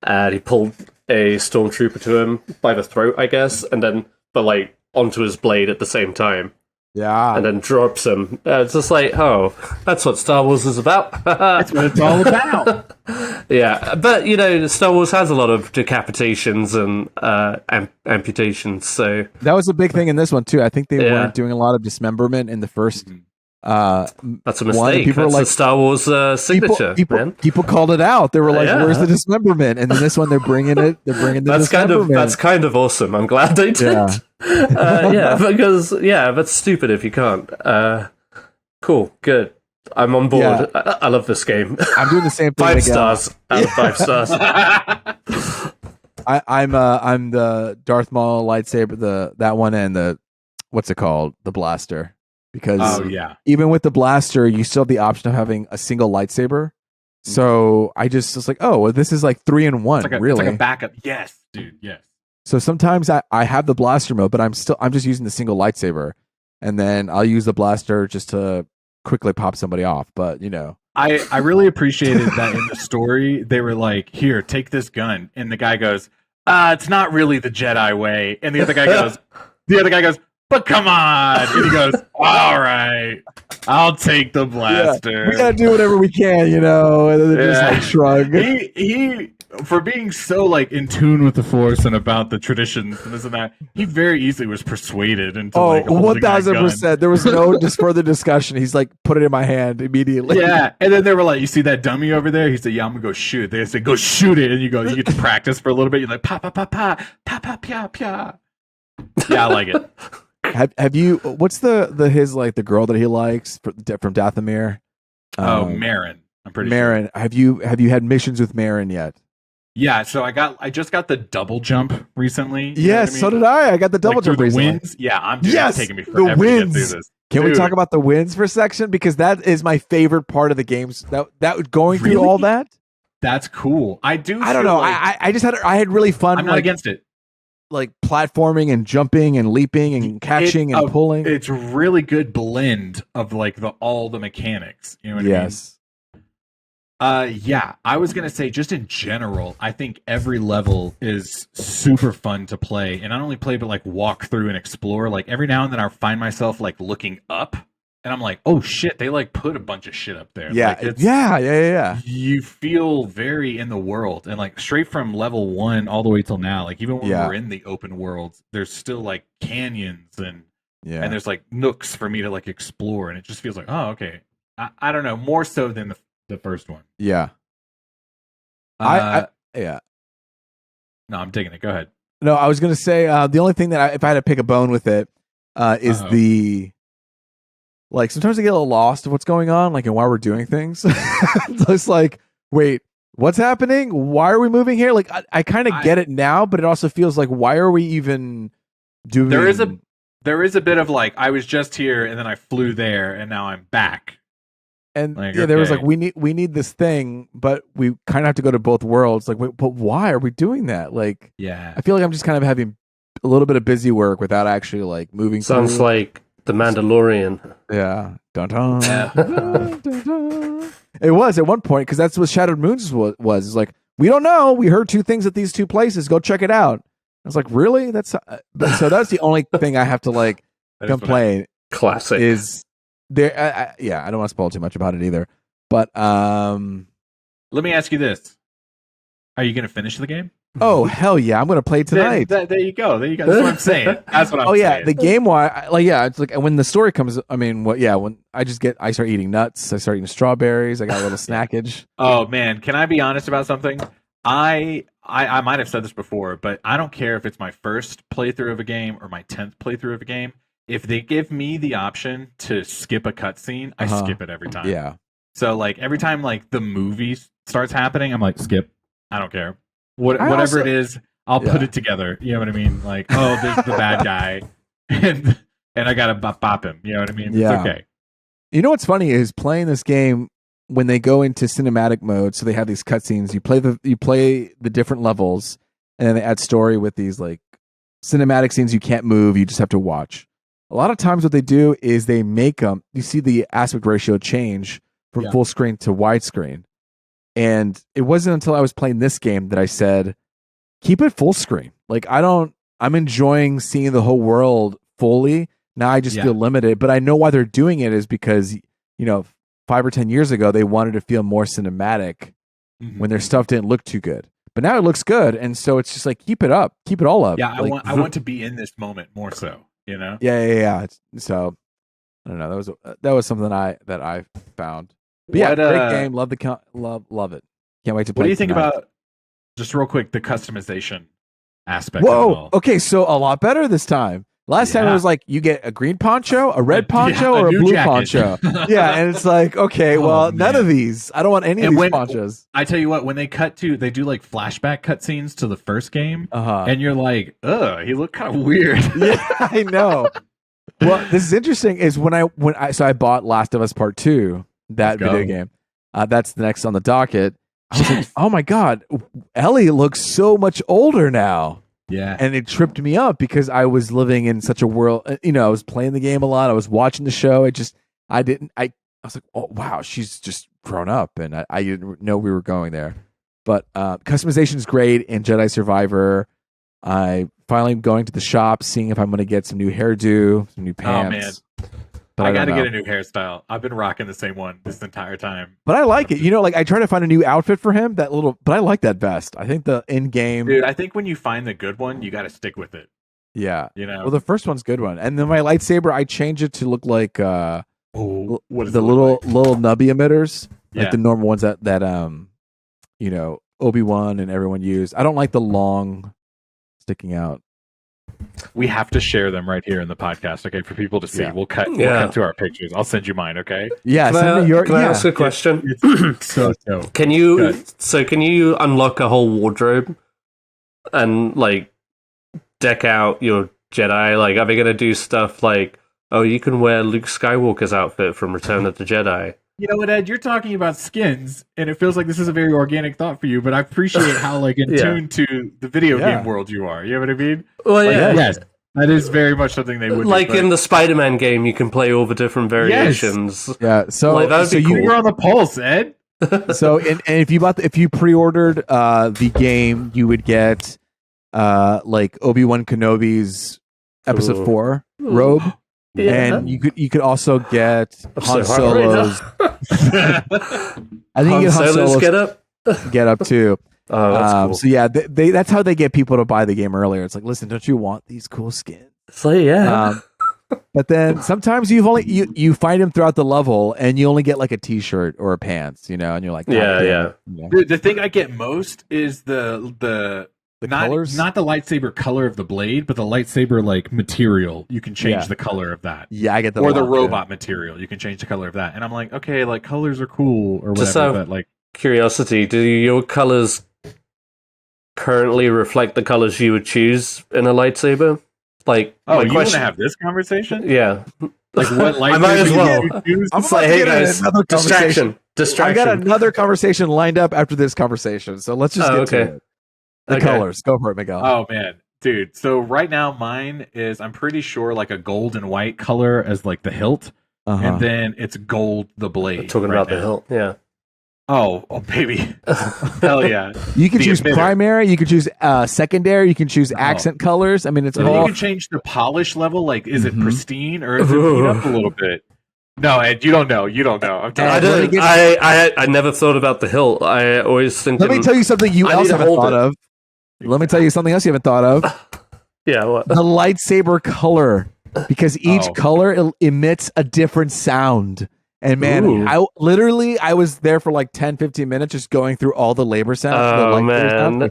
and he pulled a stormtrooper to him by the throat, I guess, and then like onto his blade at the same time. Yeah. And then drops him. It's just like, oh, that's what Star Wars is about. That's what it's all about. Yeah, but you know, Star Wars has a lot of decapitations and amputations. So That was a big thing in this one too. I think they weren't doing a lot of dismemberment in the first. that's a mistake. People That's are like, a Star Wars signature. man. People called it out. They were like, Yeah. "Where's the dismemberment?" And then this one, they're bringing it. They're bringing the dismemberment. That's kind of awesome. I'm glad they did. Yeah. Because that's stupid if you can't. Cool, good. I'm on board. Yeah. I love this game. I'm doing the same thing. 5 Miguel. stars out of 5 stars. I'm the Darth Maul lightsaber, that one, and the what's it called, the blaster. Because even with the blaster, you still have the option of having a single lightsaber. So I just was like, oh, well, this is like 3 in 1. Really, it's like a backup. Yes, dude. Yes. So sometimes I have the blaster mode, but I'm just using the single lightsaber, and then I'll use the blaster just to quickly pop somebody off. But you know, I really appreciated that in the story they were like, "Here, take this gun," and the guy goes, "It's not really the Jedi way," and the other guy goes, "But come on," and he goes, "All right, I'll take the blaster." we gotta do whatever we can, you know. And then they just like shrug. He for being so like in tune with the Force and about the traditions and this and that, he very easily was persuaded into like holding that gun. 1000%. There was no just further discussion. He's like, put it in my hand immediately. Yeah, and then they were like, "You see that dummy over there?" He said, "Yeah, I'm gonna go shoot it." They said, "Go shoot it," and you get to practice for a little bit. You're like, "Pa pa pa pa pa pa pa pa." Yeah, I like it. Have you? What's his like the girl that he likes from Dathomir? Marin. I'm pretty sure. Marin. Have you had missions with Marin yet? Yeah, so I just got the double jump recently. Yes, so did I. I got the double like jump through the recently. wins. Yeah, it's taking me the forever to get wins. through this. Can we talk about the wins for a section? Because that is my favorite part of the games. That going through all that. That's cool. I don't know. Like, I had really fun. I'm not against it. Like platforming and jumping and leaping and catching and pulling. It's really good blend of like all the mechanics. You know what I mean? Yes. Yeah, I was gonna say just in general, I think every level is super fun to play, and not only play but like walk through and explore. Like every now and then I find myself like looking up, and I'm like, oh shit, they like put a bunch of shit up there. Yeah, like, yeah. You feel very in the world, and like straight from level 1 all the way till now. Like even when we're in the open worlds, there's still like canyons and there's like nooks for me to like explore, and it just feels like, oh okay. I don't know, more so than the first one. Yeah. Yeah. No, I'm digging it. Go ahead. No, I was gonna say the only thing that if I had to pick a bone with it is the like sometimes I get a little lost of what's going on, like and why we're doing things. It's like, wait, what's happening? Why are we moving here? Like I kind of get it now, but it also feels like why are we even doing? There is a bit of like I was just here and then I flew there and now I'm back. And like, there was like we need this thing, but we kind of have to go to both worlds. Like, wait, but why are we doing that? Like, I feel like I'm just kind of having a little bit of busy work without actually like moving. Sounds through. Like The Mandalorian. Yeah, dun, dun, dun, dun, dun. It was at one point because that's what Shattered Moons was. It's like we don't know. We heard 2 things at these 2 places. Go check it out. I was like, really? That's that's the only thing I have to like complain. Classic is. There, I don't want to spoil too much about it either. But let me ask you this: are you going to finish the game? Oh hell yeah! I'm going to play tonight. There you go. That's what I'm saying. That's what I'm saying. Oh yeah, the game wise, like it's like when the story comes. I mean, when I start eating nuts, I start eating strawberries. I got a little snackage. Oh man, can I be honest about something? I might have said this before, but I don't care if it's my first playthrough of a game or my 10th playthrough of a game. If they give me the option to skip a cutscene, I skip it every time. Yeah. So like every time like the movie starts happening, I'm like skip. I don't care. Whatever it is, I'll put it together. You know what I mean? Like, oh, this is the bad guy, and I gotta bop him. You know what I mean? Yeah. It's okay. You know what's funny is playing this game when they go into cinematic mode. So they have these cutscenes. You play the different levels, and then they add story with these like cinematic scenes you can't move, you just have to watch. A lot of times what they do is they make them, you see the aspect ratio change from full screen to widescreen. And it wasn't until I was playing this game that I said, keep it full screen. Like I'm enjoying seeing the whole world fully. Now I just feel limited, but I know why they're doing it is because, 5 or 10 years ago, they wanted to feel more cinematic when their stuff didn't look too good. But now it looks good. And so it's just like, keep it up, keep it all up. Yeah. Like, I want to be in this moment more so, Yeah. So I don't know. That was something that I found. But great game. Love love it. Can't wait to play. What do you think tonight. about, just real quick, the customization aspect of it all? Okay, so a lot better this time. Last time it was like you get a green poncho, a red poncho, or a blue poncho. Yeah, and it's like, okay, none of these. I don't want any of these ponchos. I tell you what, when they they do like flashback cutscenes to the first game, and you're like, ugh, he looked kind of weird. Yeah, I know. Well, this is interesting. Is when I bought Last of Us Part 2, that video game. That's the next on the docket. I was like, oh my god, Ellie looks so much older now. Yeah. And it tripped me up because I was living in such a world, I was playing the game a lot. I was watching the show. I was like, oh, wow, she's just grown up. And I didn't know we were going there. But customization is great in Jedi Survivor. I finally going to the shop, seeing if I'm going to get some new hairdo, some new pants. Oh, man. But I got to get a new hairstyle. I've been rocking the same one this entire time. But I like it. Like I try to find a new outfit for him. But I like that best. I think the in-game. Dude, I think when you find the good one, you got to stick with it. Yeah. Well, the first one's a good one, and then my lightsaber, I change it to look like the little nubby emitters, like the normal ones that Obi-Wan and everyone used. I don't like the long sticking out. We have to share them right here in the podcast, okay, for people to see. We'll cut to our pictures. I'll send you mine, okay? Yeah. Can I ask a question? So Can you unlock a whole wardrobe and like deck out your Jedi? Like, are they gonna do stuff like, oh, you can wear Luke Skywalker's outfit from Return of the Jedi? You know what, Ed? You're talking about skins, and it feels like this is a very organic thought for you, but I appreciate how in tune to the video game world you are. You know what I mean? Well, yes. That is very much something they would do. In the Spider-Man game, you can play all the different variations. Yes. Yeah, so that would be cool. You were on the pulse, Ed. So, and if you pre-ordered the game, you would get Obi-Wan Kenobi's Episode 4 robe. Yeah. And you could also get Han Solo's. I think you get Han Solo's get up too. Oh, that's cool. So yeah, that's how they get people to buy the game earlier. It's like, listen, don't you want these cool skins? It's like, yeah. But then sometimes you find them throughout the level, and you only get like a T-shirt or a pants, and you're like, yeah. Dude, the thing I get most is the colors? Not the lightsaber color of the blade, but the lightsaber material. You can change the color of that. Yeah, I get that. Or the robot material. You can change the color of that. And I'm like, okay, colors are cool or whatever. But curiosity, do your colors currently reflect the colors you would choose in a lightsaber? You want to have this conversation? Yeah. What lightsaber I might as well. you choose? I'm like, hey guys, distraction. I got another conversation lined up after this conversation, so let's just get to it. The colors. Go for it, Miguel. Oh, man. Dude, so right now mine is, I'm pretty sure, a gold and white color as, the hilt. And then it's gold, the blade. Talking about the hilt, yeah. Oh, baby. Hell yeah. You can choose primary, you can choose secondary, you can choose accent colors. I mean, it's all... You can change the polish level, is it pristine or is it beat up a little bit? No, Ed, you don't know. I never thought about the hilt. I always think... Let me tell you something you else haven't thought of. Let me tell you something else you haven't thought of. Yeah, what? The lightsaber color. Because each color emits a different sound. And man, I was there for 10, 15 minutes just going through all the labor sounds. Oh, man. And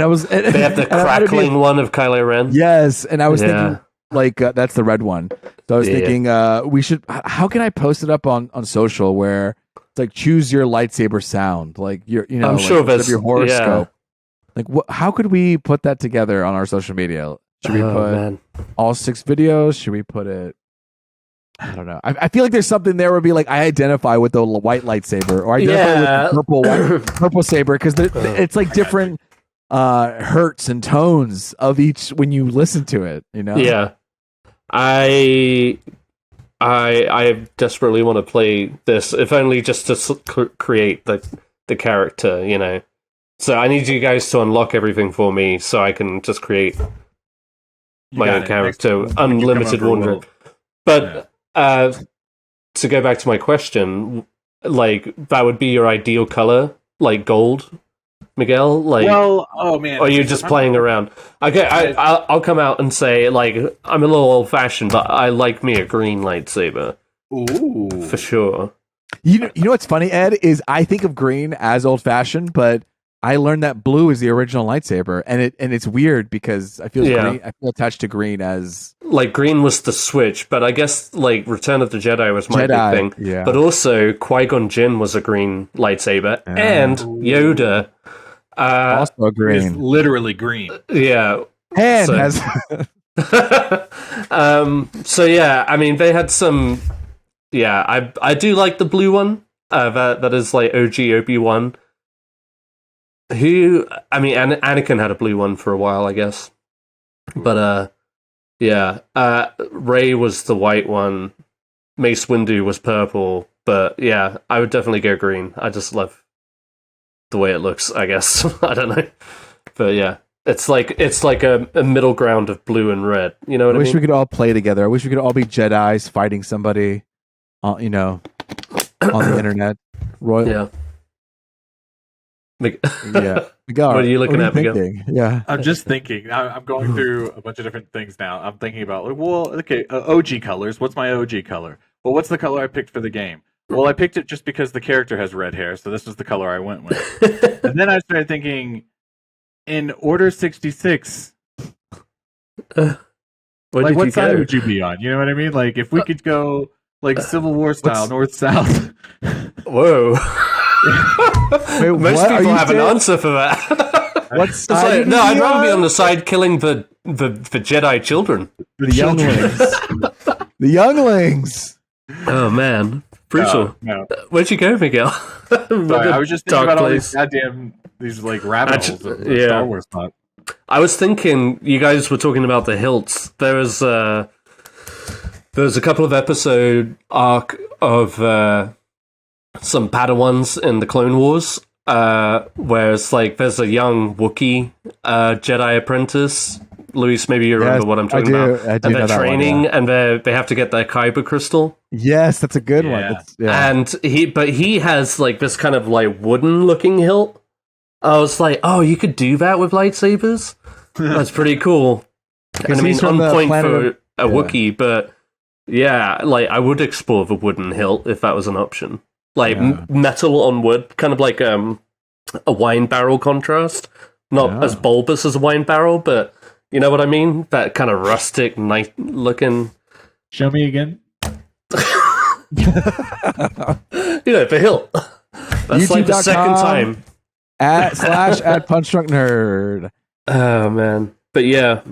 I was... They have the crackling one of Kylo Ren. Yes, and I was thinking... that's the red one. So I was thinking we should... How can I post it up on social where... It's choose your lightsaber sound, I'm sure that's your horoscope. How could we put that together on our social media? Should we put all 6 videos? Should we put it I don't know. I feel like there's something there where be like I identify with the white lightsaber or I identify with the purple saber because it's like different hurts and tones of each when you listen to it. You know? Yeah, I desperately want to play this, if only just to create the character. You know, so I need you guys to unlock everything for me so I can just create my own character, unlimited wandering. But to go back to my question, like that would be your ideal color, like gold, Miguel. Like, well, oh man, or are you just playing around? Okay, I'll come out and say like I'm a little old fashioned, but I like me a green lightsaber. Ooh, For sure. You know what's funny, Ed, is I think of green as old fashioned, but I learned that blue is the original lightsaber, and it's weird because I feel green, I feel attached to green as like green was the switch, but I guess like Return of the Jedi was my big thing. Yeah. But also Qui-Gon Jinn was a green lightsaber, and Yoda also green, is literally green. and so, has so yeah, I mean they had some. Yeah, I do like the blue one. That is like OG Obi-Wan. Anakin had a blue one for a while, I guess. But Rey was the white one. Mace Windu was purple. But yeah, I would definitely go green. I just love the way it looks, I guess. I don't know. But yeah, it's like a middle ground of blue and red. You know what I mean? wish we could all play together. I wish we could all be Jedis fighting somebody, on the internet. Yeah. Yeah. Miguel, What are you looking at, Miguel? Yeah. I'm just thinking. I'm going through a bunch of different things now. I'm thinking about, like, well, okay, OG colors. What's my OG color? Well, what's the color I picked for the game? Well, I picked it just because the character has red hair, so this was the color I went with. And then I started thinking, in Order 66, what side would you be on? You know what I mean? Like, if we could go like Civil War style, north south. Whoa. Wait, Most what? people have an answer for that. What side? No, I'd rather be on the side killing the Jedi children. The younglings. The younglings. Oh man, brutal. No. Where'd you go, Miguel? Sorry, I was just thinking about all these like rabbit holes of the Star Wars thought. I was thinking you guys were talking about the hilts. There was a couple of episode arc of some Padawans in the Clone Wars, where it's like there's a young Wookiee Jedi apprentice. Luis, maybe you remember what I'm talking about. I do and they're know training, that one, and they have to get their Kyber crystal. Yes, that's a good one. And he has like this kind of like wooden looking hilt. I was like, oh, you could do that with lightsabers? That's pretty cool. And I mean, on point for a Wookiee, but yeah, like I would explore the wooden hilt if that was an option. Like metal on wood, kind of like a wine barrel contrast. Not as bulbous as a wine barrel, but you know what I mean? That kind of rustic, nice looking. Show me again. The hilt. That's YouTube. like the second time. /@ Punch Drunk Nerd. Oh man, but yeah,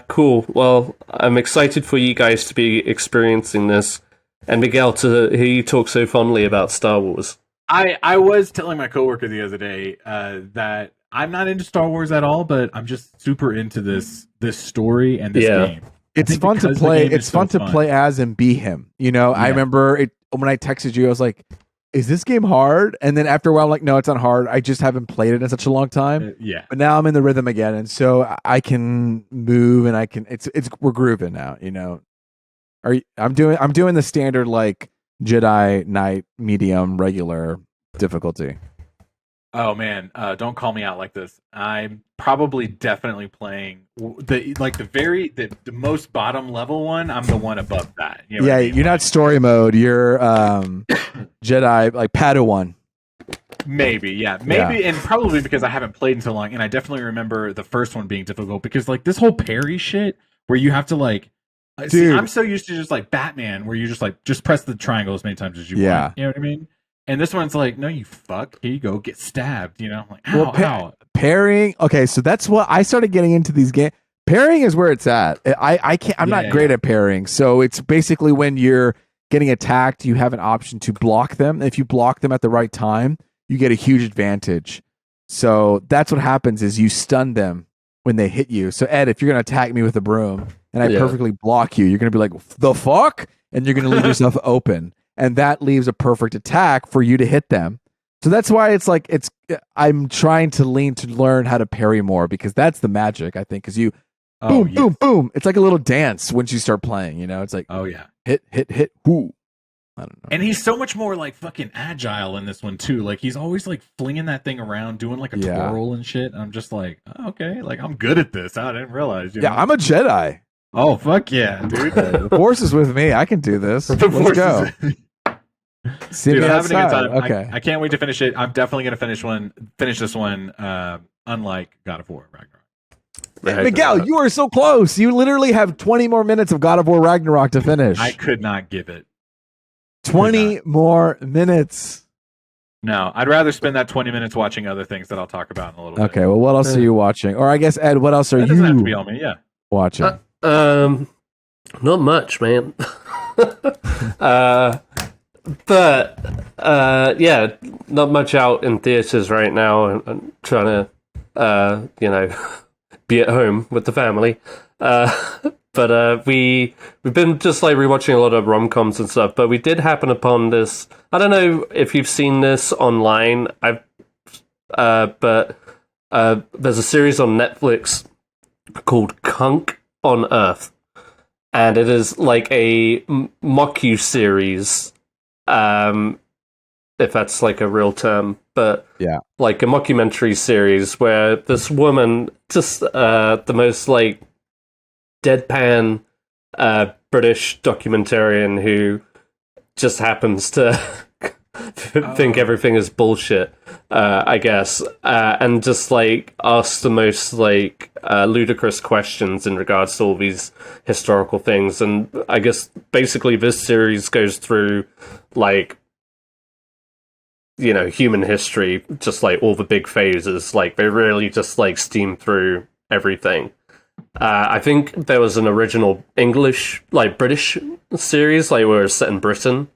cool. Well, I'm excited for you guys to be experiencing this, and Miguel, to hear you talk so fondly about Star Wars. I was telling my coworker the other day that I'm not into Star Wars at all, but I'm just super into this story and this game. It's fun to play. It's fun to play as and be him. I remember it when I texted you. I was like, "Is this game hard?" And then after a while, I'm like, "No, it's not hard. I just haven't played it in such a long time." But now I'm in the rhythm again, and so I can move and I can. We're grooving now. I'm doing the standard like Jedi Knight medium regular difficulty. Oh man, don't call me out like this. I'm probably definitely playing the most bottom level one. I'm the one above that. You know what I mean? You're not story mode. You're Jedi like Padawan. Maybe, and probably because I haven't played in so long, and I definitely remember the first one being difficult because like this whole parry shit where you have to like. See, I'm so used to just like Batman, where you just press the triangle as many times as you want. You know what I mean? And this one's like, no, you fuck. Here you go, get stabbed. I'm like, ow. Parrying. Okay, so that's what I started getting into these games. Parrying is where it's at. I can't. I'm not great at parrying. So it's basically when you're getting attacked, you have an option to block them. If you block them at the right time, you get a huge advantage. So that's what happens is you stun them when they hit you. So Ed, if you're going to attack me with a broom and I perfectly block you, you're going to be like, the fuck? And you're going to leave yourself open. And that leaves a perfect attack for you to hit them. So that's why it's like, I'm trying to learn how to parry more, because that's the magic, I think, because you boom, boom, boom. It's like a little dance once you start playing, you know? It's like, hit, whoo. I don't know. And he's so much more like fucking agile in this one too. Like he's always like flinging that thing around, doing like a twirl and shit. I'm just like, oh, okay, like I'm good at this. I didn't realize. You know? I'm a Jedi. Oh fuck yeah, dude! The Force is with me. I can do this. Let's go. See dude, me I'm having a good time. Okay. I can't wait to finish it. I'm definitely gonna finish this one. Unlike God of War Ragnarok. Miguel, you are so close. You literally have 20 more minutes of God of War Ragnarok to finish. I could not give it 20 more minutes. No, I'd rather spend that 20 minutes watching other things that I'll talk about in a little bit. Okay, well, what else are you watching? Or I guess, Ed, what else are you doesn't have to be on me, watching? Not much, man. Yeah, not much out in theaters right now. I'm trying to, be at home with the family. But we've been just like rewatching a lot of rom-coms and stuff. But we did happen upon this. I don't know if you've seen this online. But there's a series on Netflix called Cunk on Earth, and it is like a mocku-series. If that's like a real term, but like a mockumentary series where this woman, just the most like deadpan British documentarian who just happens to think everything is bullshit, I guess, and just like asks the most like ludicrous questions in regards to all these historical things. And I guess basically this series goes through like, human history, just like all the big phases. Like they really just like steam through everything. I think there was an original English, like British series, like where it's set in Britain,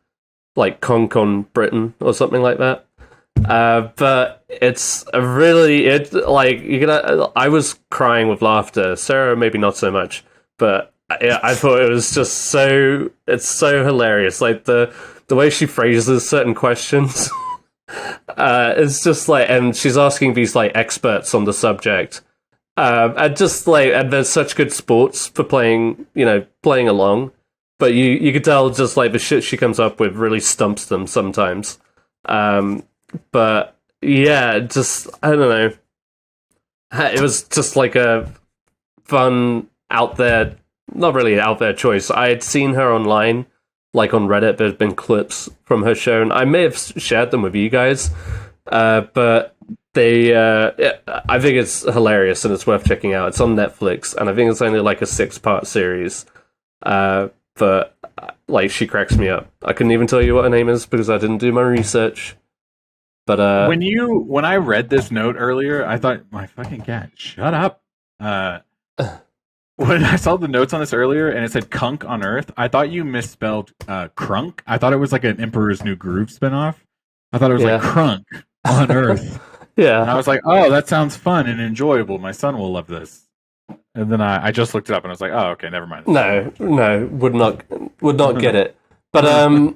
like Cunk on Britain or something like that. But it's I was crying with laughter. Sarah, maybe not so much, but I thought it was just it's so hilarious. Like the way she phrases certain questions. It's just like, and she's asking these like experts on the subject, and just like, and there's such good sports for playing along, but you could tell just like the shit she comes up with really stumps them sometimes. But yeah, just I don't know, it was just like a fun out there, not really out there choice. I had seen her online. Like on Reddit, there's been clips from her show, and I may have shared them with you guys, but I think it's hilarious and it's worth checking out. It's on Netflix, and I think it's only like a 6-part series, but like she cracks me up. I couldn't even tell you what her name is because I didn't do my research. But when I read this note earlier, I thought, my fucking cat, shut up. When I saw the notes on this earlier and it said Cunk on Earth, I thought you misspelled Crunk. I thought it was like an Emperor's New Groove spinoff. I thought it was like Crunk on Earth. Yeah. And I was like, oh, that sounds fun and enjoyable. My son will love this. And then I just looked it up and I was like, oh, okay, never mind. No, would not get it. But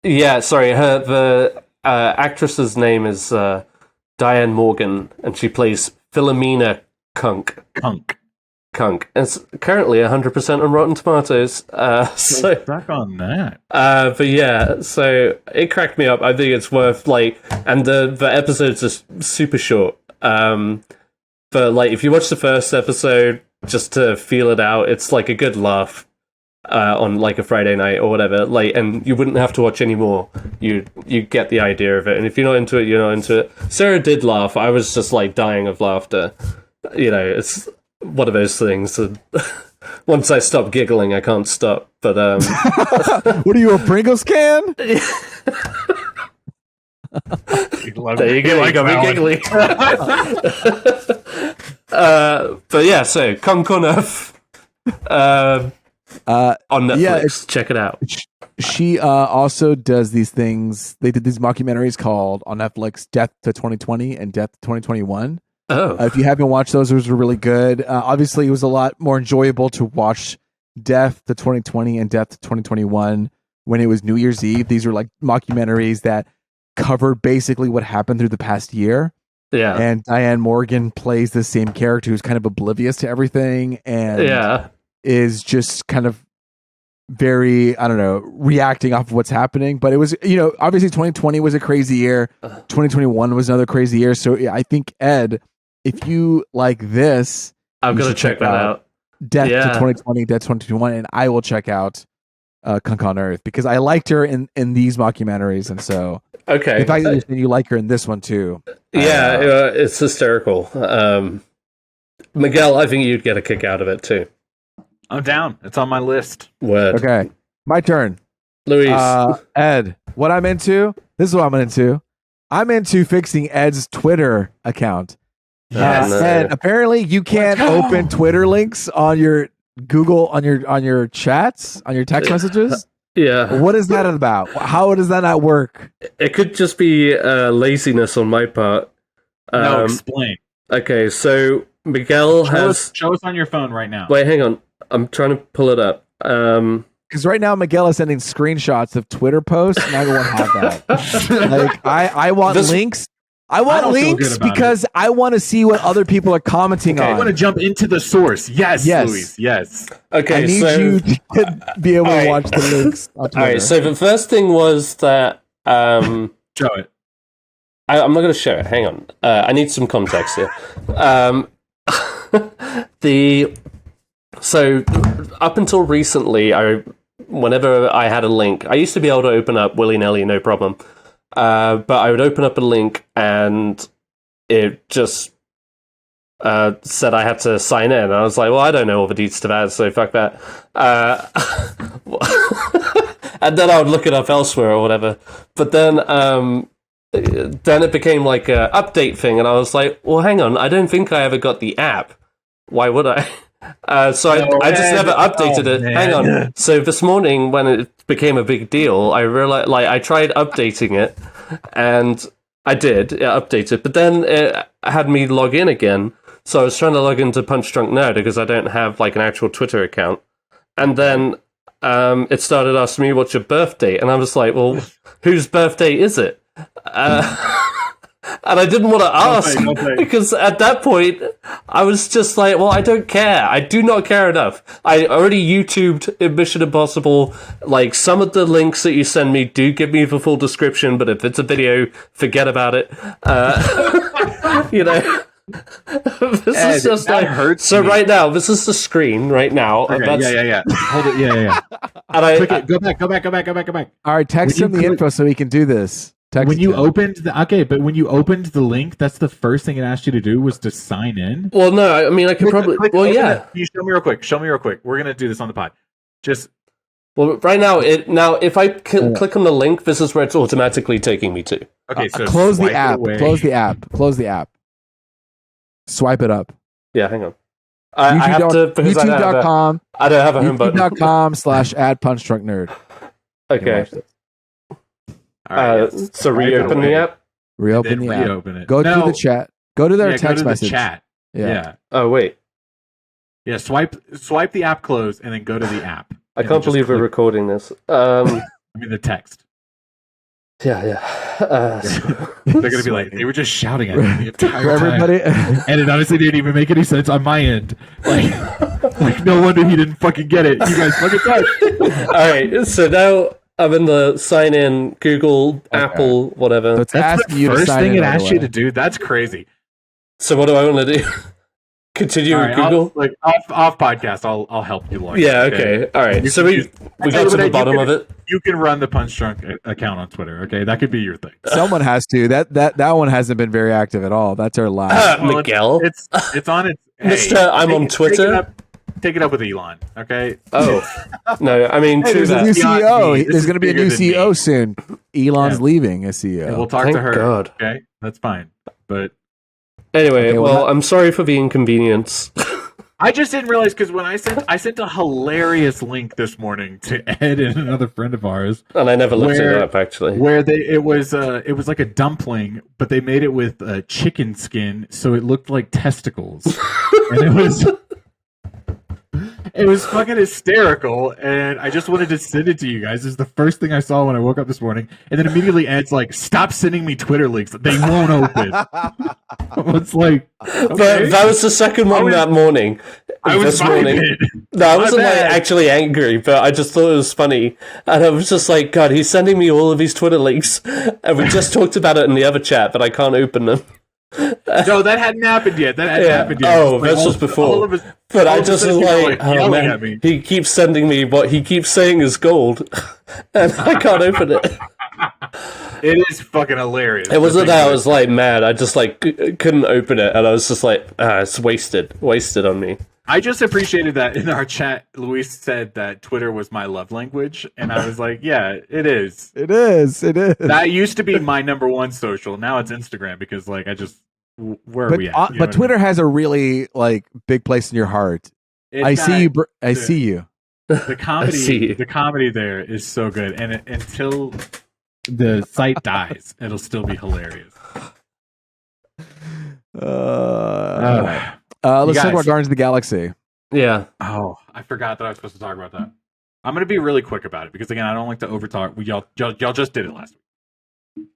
yeah, sorry. The actress's name is Diane Morgan, and she plays Philomena Cunk. Cunk. It's currently 100% on Rotten Tomatoes. So back on that. But yeah, so it cracked me up. I think it's worth and the episodes are super short. But like if you watch the first episode just to feel it out, it's like a good laugh on like a Friday night or whatever. Like, and you wouldn't have to watch any more. You get the idea of it. And if you're not into it, you're not into it. Sarah did laugh. I was just like dying of laughter. It's one of those things. Once I stop giggling, I can't stop. But what are you, a Pringles can? There you go. You got me giggling. But yeah, so Cunk on Earth on Netflix. Check it out. She also does these things. They did these mockumentaries called on Netflix Death to 2020 and Death to 2021. Oh. If you haven't watched those were really good. Obviously, it was a lot more enjoyable to watch Death to 2020 and Death to 2021 when it was New Year's Eve. These were like mockumentaries that covered basically what happened through the past year. Yeah. And Diane Morgan plays the same character who's kind of oblivious to everything and is just kind of very, I don't know, reacting off of what's happening. But it was, obviously 2020 was a crazy year. 2021 was another crazy year. So I think, Ed, if you like this, I'm going to check that out. Death to 2020, Death to 2021, and I will check out Cunk on Earth because I liked her in these mockumentaries. And so, okay. In fact, you like her in this one too. Yeah, it's hysterical. Miguel, I think you'd get a kick out of it too. I'm down. It's on my list. Word. Okay. My turn. Luis. Ed, what I'm into, this is what I'm into. I'm into fixing Ed's Twitter account. Yes. Ed, apparently you can't open Twitter links on your Google, on your chats, on your text messages. Yeah. What is that about? How does that not work? It could just be laziness on my part. No, explain. Okay, so Miguel show us on your phone right now. Wait, hang on. I'm trying to pull it up. Because right now Miguel is sending screenshots of Twitter posts, and I don't want to have that. Like I want links. I want links because I want to see what other people are commenting on. I want to jump into the source. Yes, Luis. Yes. Okay, I need you to be able to watch the links on Twitter. All right, so the first thing was that... show it. I'm not going to show it. Hang on. I need some context here. So up until recently, whenever I had a link, I used to be able to open up willy-nilly, no problem. But I would open up a link and it just said I had to sign in. And I was like, well, I don't know all the deeds to that, so fuck that. And then I would look it up elsewhere or whatever. But then it became like an update thing, and I was like, well, hang on, I don't think I ever got the app. Why would I? I just never updated it. Man. Hang on. So this morning, when it became a big deal, I realized, I tried updating it, and I did. It updated, but then it had me log in again. So I was trying to log into Punch Drunk Nerd because I don't have an actual Twitter account, and then it started asking me what's your birthday, and I was like, well, whose birthday is it? And I didn't want to ask because at that point I was just like, well, I don't care. I do not care enough. I already YouTubed Mission Impossible. Some of the links that you send me do give me the full description, but if it's a video, forget about it. This is just hurts so me. Right now, this is the screen right now. Okay, yeah. Hold it. Yeah. And go back. All right, text him the info so he can do this. When you opened the link, that's the first thing it asked you to do was to sign in. Well, no, I mean, I could probably. Well, yeah. Can you show me real quick? We're gonna do this on the pod. Well, right now, if I click on the link, this is where it's automatically taking me to. Okay, so close the app. Close the app. Swipe it up. Yeah, hang on. I have to because YouTube.com. I don't have a home button. YouTube.com/@punchdrunknerd. Okay. All right, so reopen the app. Reopen the app. It. Go to the chat. Go to their text message. Chat. Yeah. Oh wait. Yeah. Swipe the app close and then go to the app. I can't believe we're recording this. I mean the text. Yeah. They're gonna be like, they were just shouting at me the entire everybody, time. And it honestly didn't even make any sense on my end. Like no wonder he didn't fucking get it. You guys fucking suck. All right, so now I'm in the sign in Google, Apple, whatever. So that's the first thing it asked you to do. That's crazy. So what do I want to do? Continue with Google? Off podcast, I'll help you log in. Yeah, okay. All right. So we got to the bottom of it. You can run the Punch Drunk account on Twitter, okay? That could be your thing. Someone has to. That one hasn't been very active at all. That's our last. Miguel? It's on its... Mister, I'm on Twitter. Take it up with Elon, okay? Oh. No, I mean... there's a new CEO. There's going to be a new CEO soon. Elon's leaving as CEO. And we'll talk to her, okay? That's fine. But... Anyway, Okay, well, I'm sorry for the inconvenience. I just didn't realize because when I sent a hilarious link this morning to Ed and another friend of ours, And I never looked where it up, actually. where it was like a dumpling, but they made it with chicken skin, so it looked like testicles, and it was fucking hysterical, and I just wanted to send it to you guys. This is the first thing I saw when I woke up this morning, and then immediately Ed's like, "Stop sending me Twitter links; they won't open." It's like, okay. But that was the second one that morning. I was this morning. vibing. No, I wasn't like bad. actually angry, but I just thought it was funny, and I was just like, God, he's sending me all of these Twitter links, and we just talked about it in the other chat, but I can't open them. No, that hadn't happened yet. That hadn't happened yet. Oh, Like, that's just before. But I just was like, oh yelling at man, me. he keeps sending me what he keeps saying is gold, and I can't open it. It is fucking hilarious. It wasn't that I was like mad. I just like couldn't open it, and I was just like, it's wasted on me. I just appreciated that in our chat, Luis said that Twitter was my love language, and I was like, yeah, it is. It is. That used to be my number one social. Now it's Instagram because, like, where are we at? You know But what Twitter has a really like big place in your heart. I mean? I It's see not- you. I see you. The I see you. comedy there is so good, and until the site dies, it'll still be hilarious. Let's talk guys. about Guardians of the Galaxy. Yeah. Oh, I forgot that I was supposed to talk about that. I'm going to be really quick about it because, again, I don't like to overtalk. Y'all just did it last week.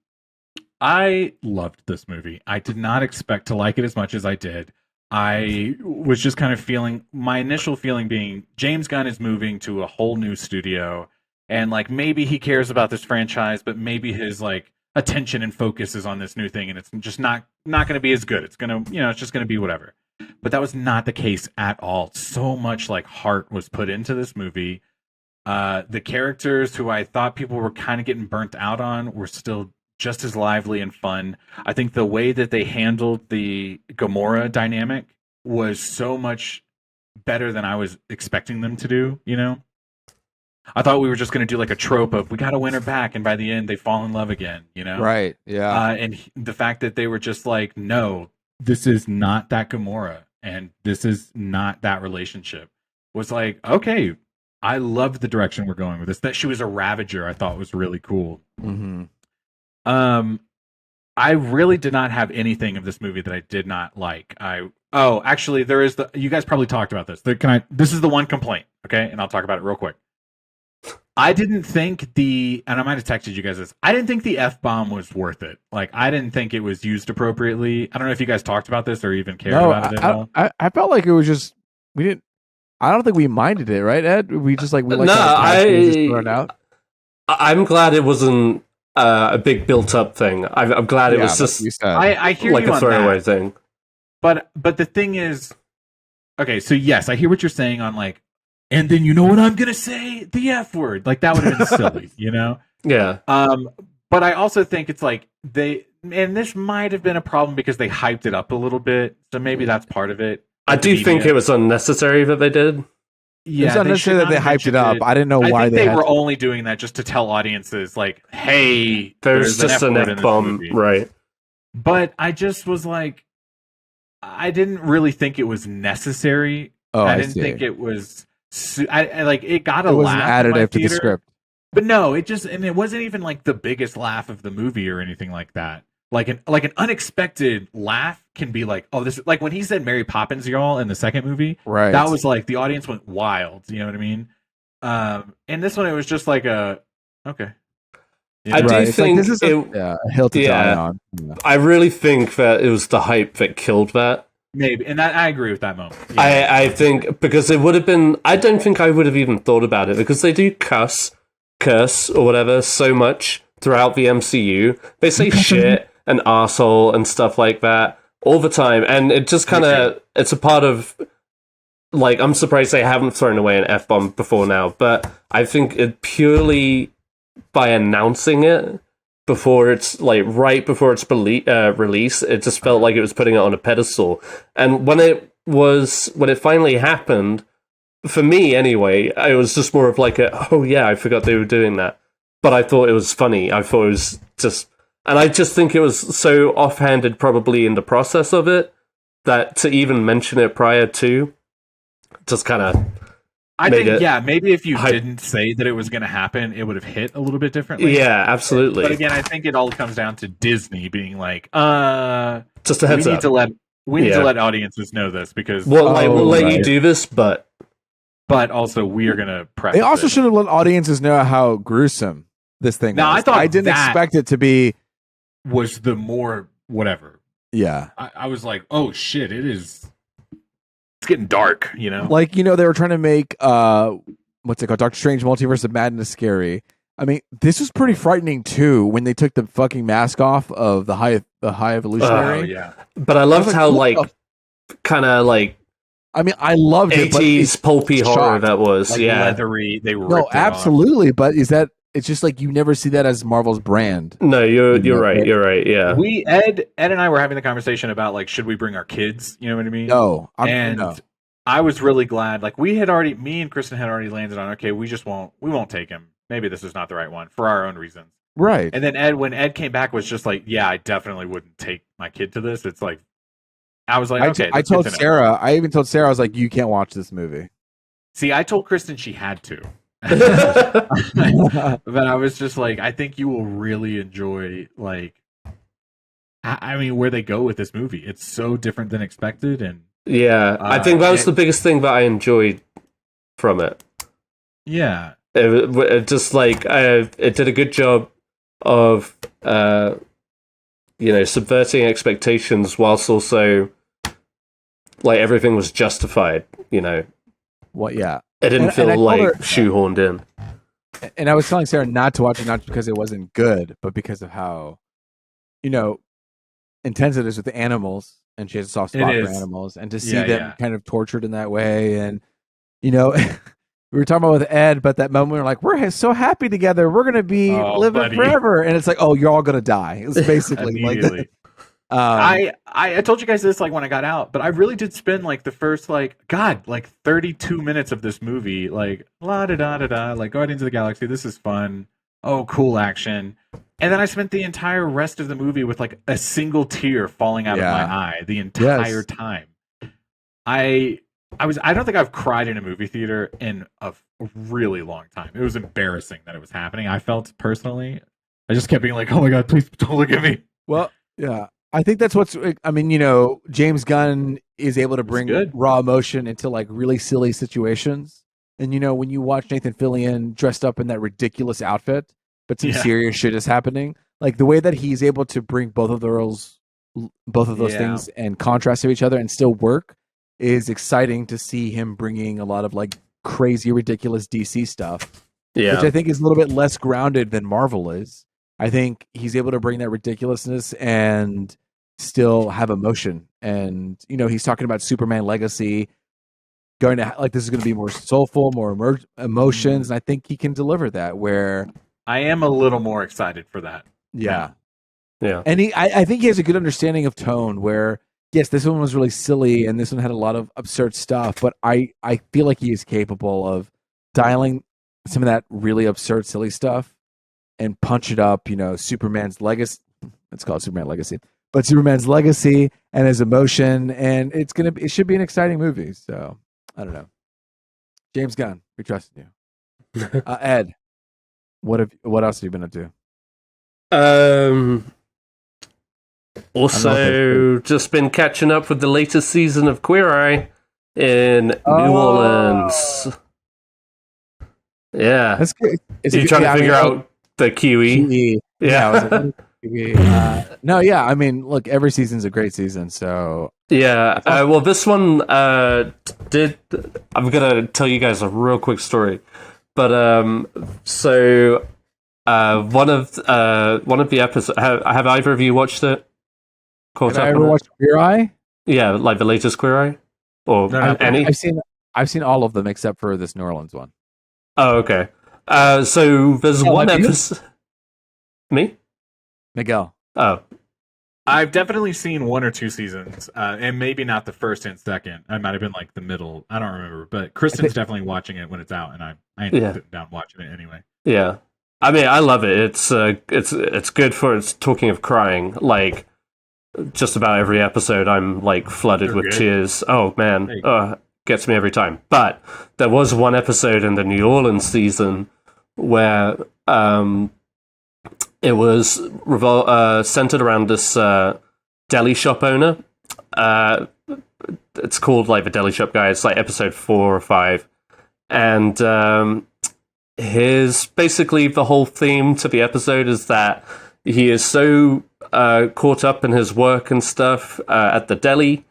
I loved this movie. I did not expect to like it as much as I did. I was just kind of feeling, my initial feeling being James Gunn is moving to a whole new studio, and like maybe he cares about this franchise, but maybe his like attention and focus is on this new thing, and it's just not going to be as good. It's going to, it's just going to be whatever. But that was not the case at all. So much like heart was put into this movie. The characters who I thought people were kind of getting burnt out on were still just as lively and fun. I think the way that they handled the Gamora dynamic was so much better than I was expecting them to do, I thought we were just going to do like a trope of we got to win her back, and by the end they fall in love again, Right. Yeah. And the fact that they were just like, no, this is not that Gamora, and this is not that relationship, was like, okay, I loved the direction we're going with this. That she was a Ravager, I thought was really cool. Mm-hmm. I really did not have anything of this movie that I did not like. Actually, there is you guys probably talked about this. This is the one complaint, okay? And I'll talk about it real quick. I didn't think and I might have texted you guys this, I didn't think the F-bomb was worth it. Like, I didn't think it was used appropriately. I don't know if you guys talked about this or even cared about it at all. I felt like it was just, we didn't, I don't think we minded it, right, Ed? We just like, we like No, just throw it out. I'm glad it wasn't a big built-up thing. I'm glad it was just I hear like you a on throwaway that. thing. But the thing is, okay, so yes, I hear what you're saying on like, and then you know what I'm gonna say? The F word. Like, that would have been silly, Yeah. But I also think it's like and this might have been a problem because they hyped it up a little bit, so maybe that's part of it. I do think it was unnecessary that they did. Yeah, it's unnecessary that they hyped it up. I didn't know why they had were to. only doing that just to tell audiences, like, hey, There's just an F-word in this F-bomb, movie. right? But I just was like, I didn't really think it was necessary. Oh, I I didn't see. think it was. I like it got a It was an laugh in my additive to the theater, script. but no, it wasn't even like the biggest laugh of the movie or anything like that. Like an unexpected laugh can be like, oh, this, like when he said Mary Poppins, y'all, in the second movie, Right. that was like the audience went wild. You know what I mean? And this one, it was just like okay. I do Right. It's like, think this is a hill to die on. Yeah. I really think that it was the hype that killed that. Maybe, and I agree with that moment. Yeah. I think because it would have been. I don't think I would have even thought about it because they do curse or whatever so much throughout the MCU. They say shit and arsehole and stuff like that all the time, and it just kind of it's a part of. Like, I'm surprised they haven't thrown away an F-bomb before now, but I think it purely by announcing it before it's like right before its release, it just felt like it was putting it on a pedestal. And when it finally happened, for me anyway, it was just more of like oh yeah, I forgot they were doing that. But I thought it was funny. I thought it was just And I just think it was so offhanded, probably in the process of it, that to even mention it prior to just kind of. I think, maybe if you didn't say that it was going to happen, it would have hit a little bit differently. Yeah, absolutely. But again, I think it all comes down to Disney being like, just a heads up. We need to let audiences know this because we'll let you do this, but also we are going to press. They also should have let audiences know how gruesome this thing was. I didn't expect it to be. Was the more whatever. Yeah, I was like, oh shit, it is. It's getting dark, you know. Like, they were trying to make what's it called, Doctor Strange Multiverse of Madness scary. I mean, this was pretty frightening too when they took the fucking mask off of the high evolutionary. Oh yeah, but I loved how kind of like. I mean, I loved it. 80s pulpy horror that was, like leathery. They were no, absolutely. But is that? It's just like you never see that as Marvel's brand. No, you're right. You're right. Yeah. Ed and I were having the conversation about like, should we bring our kids? You know what I mean? No, I was really glad. Like me and Kristen had already landed on. Okay, we won't take him. Maybe this is not the right one for our own reasons. Right. And then when Ed came back, was just like, yeah, I definitely wouldn't take my kid to this. It's like, I was like, okay. I told Sarah. I even told Sarah, I was like, you can't watch this movie. See, I told Kristen she had to. But I was just like, I think you will really enjoy, like, I mean, where they go with this movie. It's so different than expected, and I think that was the biggest thing that I enjoyed from it. Yeah, it just like it did a good job of subverting expectations whilst also like everything was justified. What? Yeah. It didn't feel shoehorned in. And I was telling Sarah not to watch it, not because it wasn't good, but because of how, intense it is with the animals, and she has a soft spot for animals, and to see them kind of tortured in that way. And, we were talking about with Ed, but that moment we were like, we're so happy together. We're going to be living forever. And it's like, oh, you're all going to die. It's basically like I told you guys this like when I got out, but I really did spend like the first 32 minutes of this movie like la da da da da like Guardians of the Galaxy. This is fun. Oh, cool action. And then I spent the entire rest of the movie with like a single tear falling out of my eye the entire time. I don't think I've cried in a movie theater in a really long time. It was embarrassing that it was happening. I felt personally. I just kept being like, oh my God, please don't look at me. Well, yeah. I think that's James Gunn is able to bring raw emotion into like really silly situations. And, when you watch Nathan Fillion dressed up in that ridiculous outfit, but some serious shit is happening, like the way that he's able to bring both of those things and contrast to each other and still work is exciting to see him bringing a lot of like crazy, ridiculous DC stuff, which I think is a little bit less grounded than Marvel is. I think he's able to bring that ridiculousness and still have emotion. And, he's talking about Superman Legacy going to like, this is going to be more soulful, more emotions. And I think he can deliver that where I am a little more excited for that. Yeah. And I think he has a good understanding of tone where, yes, this one was really silly and this one had a lot of absurd stuff, but I feel like he is capable of dialing some of that really absurd, silly stuff and punch it up, Superman's Legacy. It's called Superman Legacy. But Superman's Legacy and his emotion, and it should be an exciting movie. So I don't know. James Gunn, we trust you. Ed, what else have you been up to? Also, just been catching up with the latest season of Queer Eye in New Orleans. Yeah, that's good. Are you trying to figure out the QE? Yeah. I mean, look, every season's a great season, so well, this one I'm gonna tell you guys a real quick story, but one of the episodes. Have either of you watched it? Have I ever watched Queer Eye? Yeah, like the latest Queer Eye, or any? I've seen all of them except for this New Orleans one. Oh, okay. So there's one episode. Me? Miguel. Oh. I've definitely seen one or two seasons, and maybe not the first and second. I might have been like the middle. I don't remember, but Kristen's definitely watching it when it's out, and I ended up sitting down watching it anyway. Yeah. I mean, I love it. It's good for it's talking of crying. Like just about every episode, I'm like flooded They're with good. tears. Oh man, Hey. gets me every time. But there was one episode in the New Orleans season where it was centered around this deli shop owner. It's called like the deli shop guy. It's like episode 4 or 5, and his basically the whole theme to the episode is that he is so caught up in his work and stuff at the deli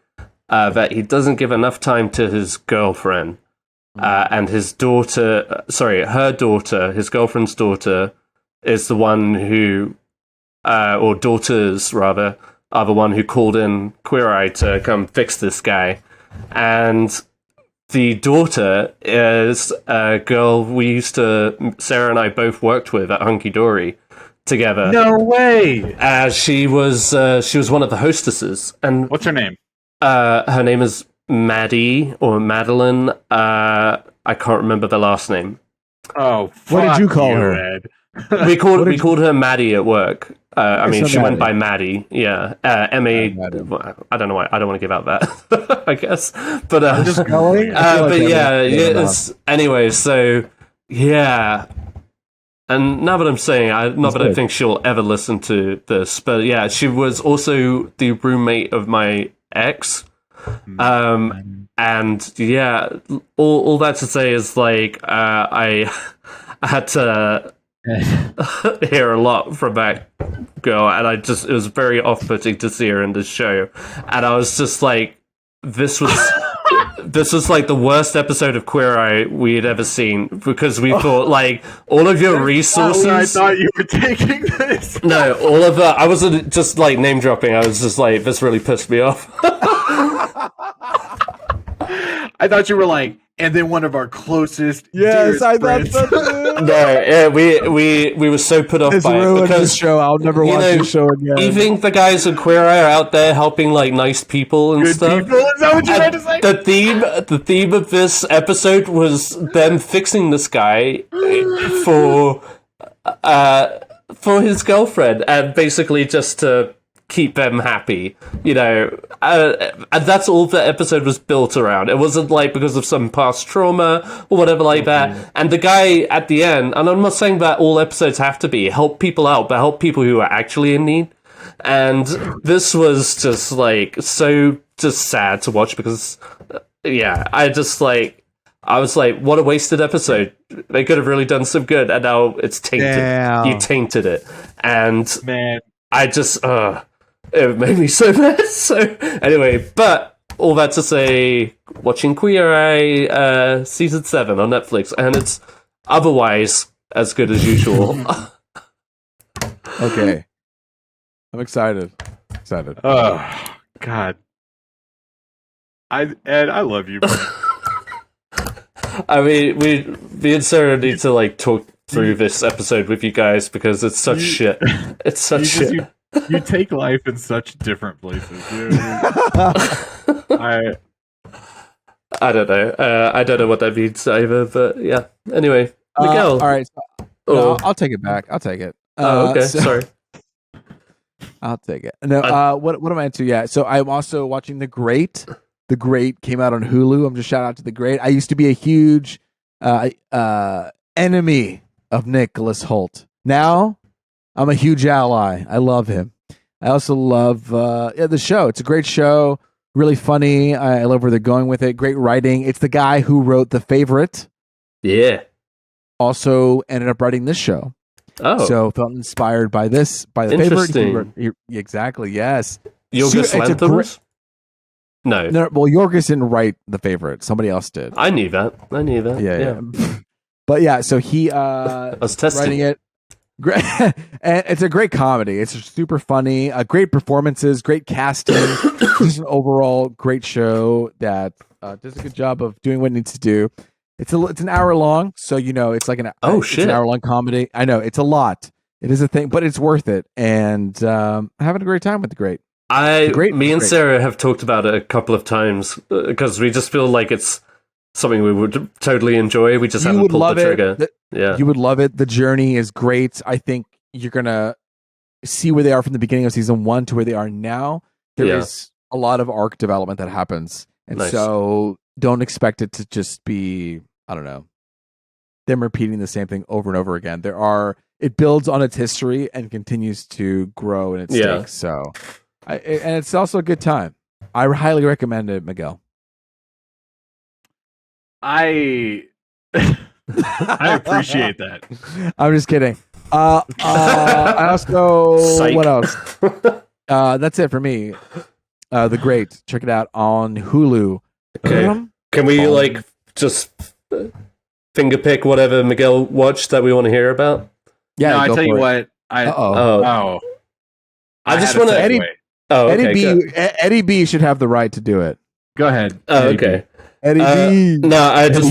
that he doesn't give enough time to his girlfriend and his daughter. Sorry, her daughter, his girlfriend's daughter, is the one who, or daughters rather, are the one who called in Queer Eye to come fix this guy, and the daughter is a girl Sarah and I both worked with at Hunky Dory together. No way. She was one of the hostesses, and What's her name? her name is Maddie or Madeline. I can't remember the last name. Oh, What did you call her? Ed. We called her Maddie at work. I mean, so she went Maddie. by Maddie. Yeah, M.A. Maddie. I don't know why. I don't want to give out that. I guess, but Just going? but yeah. Anyway. So yeah, and now that I'm saying, not that I good. think she'll ever listen to this, but yeah, she was also the roommate of my ex. And yeah, all that to say is like I had to hear a lot from that girl, and it was very off-putting to see her in this show, and I was just like, this was like the worst episode of Queer Eye we had ever seen, because we thought like all of your resources. I thought you were taking this. No, all of that. I wasn't just like name dropping. I was just like, this really pissed me off. I thought you were like, and then one of our closest. Yes, dearest I thought friends. so too. No, yeah, we were so put off It's by it ruined because the show. I'll never watch the show again. you think the guys in Queer Eye are out there helping like nice people and Good stuff. people. Is that what you're trying to say? The theme of this episode was them fixing this guy for his girlfriend, and basically just to keep them happy, you know, and that's all the episode was built around. It wasn't like because of some past trauma or whatever like that. And the guy at the end, and I'm not saying that all episodes have to be help people out, but help people who are actually in need. And this was just like so just sad to watch because, yeah, I was like, what a wasted episode. They could have really done some good, and now it's tainted. Damn. You tainted it. And Man, I just, it made me so mad. So, anyway, but all that to say, watching Queer Eye Season 7 on Netflix, and it's otherwise as good as usual. Okay. I'm excited. oh God. Ed, I love you, man. I mean, me and Sarah need to, like, talk through this episode with you guys because it's such shit. It's such shit. You take life in such different places. You know, I I don't know. I don't know what that means either, but yeah. Anyway, Miguel. All right. No, I'll take it back. I'll take it. Okay. so- Sorry. I'll take it. No, what am I into? Yeah. So I'm also watching The Great. The Great came out on Hulu. I'm just shout out to The Great. I used to be a huge enemy of Nicholas Hoult. Now I'm a huge ally. I love him. I also love the show. It's a great show. Really funny. I love where they're going with it. Great writing. It's the guy who wrote The Favorite. Yeah. Also ended up writing this show. Oh. So felt inspired by this, by The Interesting. Favorite. Exactly. Yes. Yorgos It's a Lanthimos? No. No, well, Yorgos didn't write The Favorite. Somebody else did. I knew that. Yeah. But yeah, so he I was testing. writing it. Great, and it's a great comedy. It's super funny. Great performances, great casting. Just an overall great show that does a good job of doing what it needs to do. It's an hour long, so you know it's like it's shit. an hour long comedy. I know it's a lot. It is a thing, but it's worth it. And having a great time with The Great. Me and Sarah have talked about it a couple of times because we just feel like it's something we would totally enjoy. We just You haven't would pulled love the it. trigger. Yeah. You would love it. The journey is great. I think you're gonna see where they are from the beginning of season 1 to where they are now. There is a lot of arc development that happens, and Nice. so don't expect it to just be, I don't know, them repeating the same thing over and over again. It builds on its history and continues to grow in its stakes. So, and it's also a good time. I highly recommend it, Miguel. I appreciate that. I'm just kidding. I also, Psych. what else? That's it for me. The Great. Check it out on Hulu. Okay. Can we just finger pick whatever Miguel watched that we want to hear about? Yeah, no, I go tell for you it. what. I just had a want to. segue. Eddie B. Good. Eddie B. should have the right to do it. Go ahead. Oh, Eddie okay. Eddie B. No, I just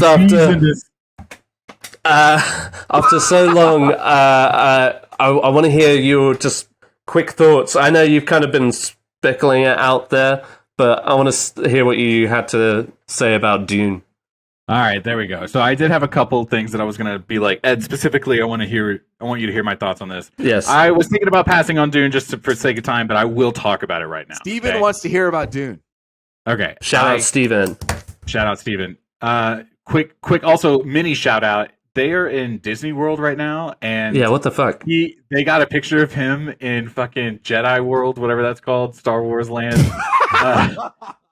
after so long, I want to hear your just quick thoughts. I know you've kind of been speckling it out there, but I want to hear what you had to say about Dune. All right, there we go. So I did have a couple things that I was going to be like, Ed, specifically, I want you to hear my thoughts on this. Yes. I was thinking about passing on Dune just for sake of time, but I will talk about it right now. Steven wants to hear about Dune. Okay. Shout out Steven. Shout out Steven. Quick also mini shout out. They are in Disney World right now, and Yeah, what the fuck? they got a picture of him in fucking Jedi World, whatever that's called, Star Wars land.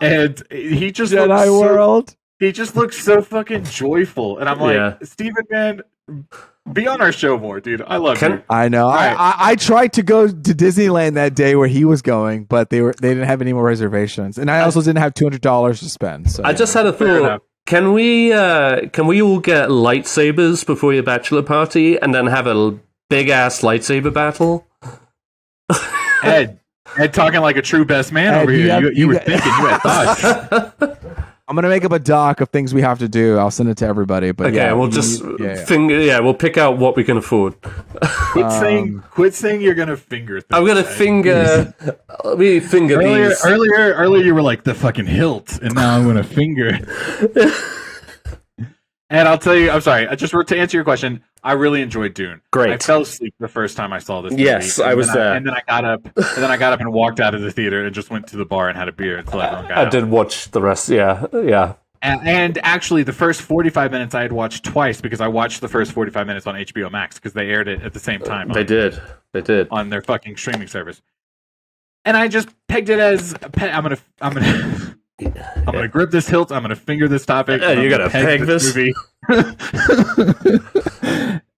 And he just Jedi World. He just looks so fucking joyful, and I'm like, Steven, man, be on our show more, dude. I love you. I know. Right. I tried to go to Disneyland that day where he was going, but they didn't have any more reservations, and I also didn't have $200 to spend. So I just had a thought. Can we all get lightsabers before your bachelor party, and then have a big ass lightsaber battle? Ed talking like a true best man over here. You were thinking, you had thoughts. I'm gonna make up a doc of things we have to do. I'll send it to everybody. But okay, we'll just we'll pick out what we can afford. Quit saying you're gonna finger things. I'm gonna finger. Let me finger these. Earlier, you were like the fucking hilt, and now I'm gonna finger. And I'll tell you, I'm sorry. To answer your question, I really enjoyed Dune. Great. I fell asleep the first time I saw this movie. Yes, I was there. And then I got up and walked out of the theater and just went to the bar and had a beer until everyone got out. I did watch the rest. Yeah. And actually, the first 45 minutes I had watched twice because I watched the first 45 minutes on HBO Max because they aired it at the same time. They did on their fucking streaming service. And I just pegged it as I'm gonna grip this hilt. I'm gonna finger this topic. You gotta peg this movie.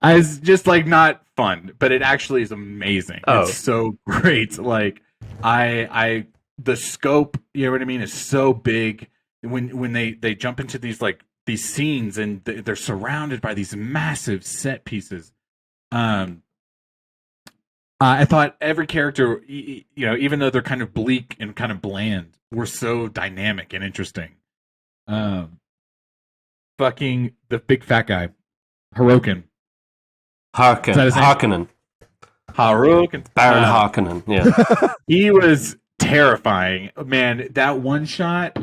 It's just like not fun, but it actually is amazing. Oh. It's so great. Like the scope, you know what I mean, is so big. When they jump into these scenes and they're surrounded by these massive set pieces. I thought every character, even though they're kind of bleak and kind of bland, were so dynamic and interesting. Fucking the big fat guy, Harkonnen. Harkonnen. Baron Harkonnen. Yeah. He was terrifying, man. That one shot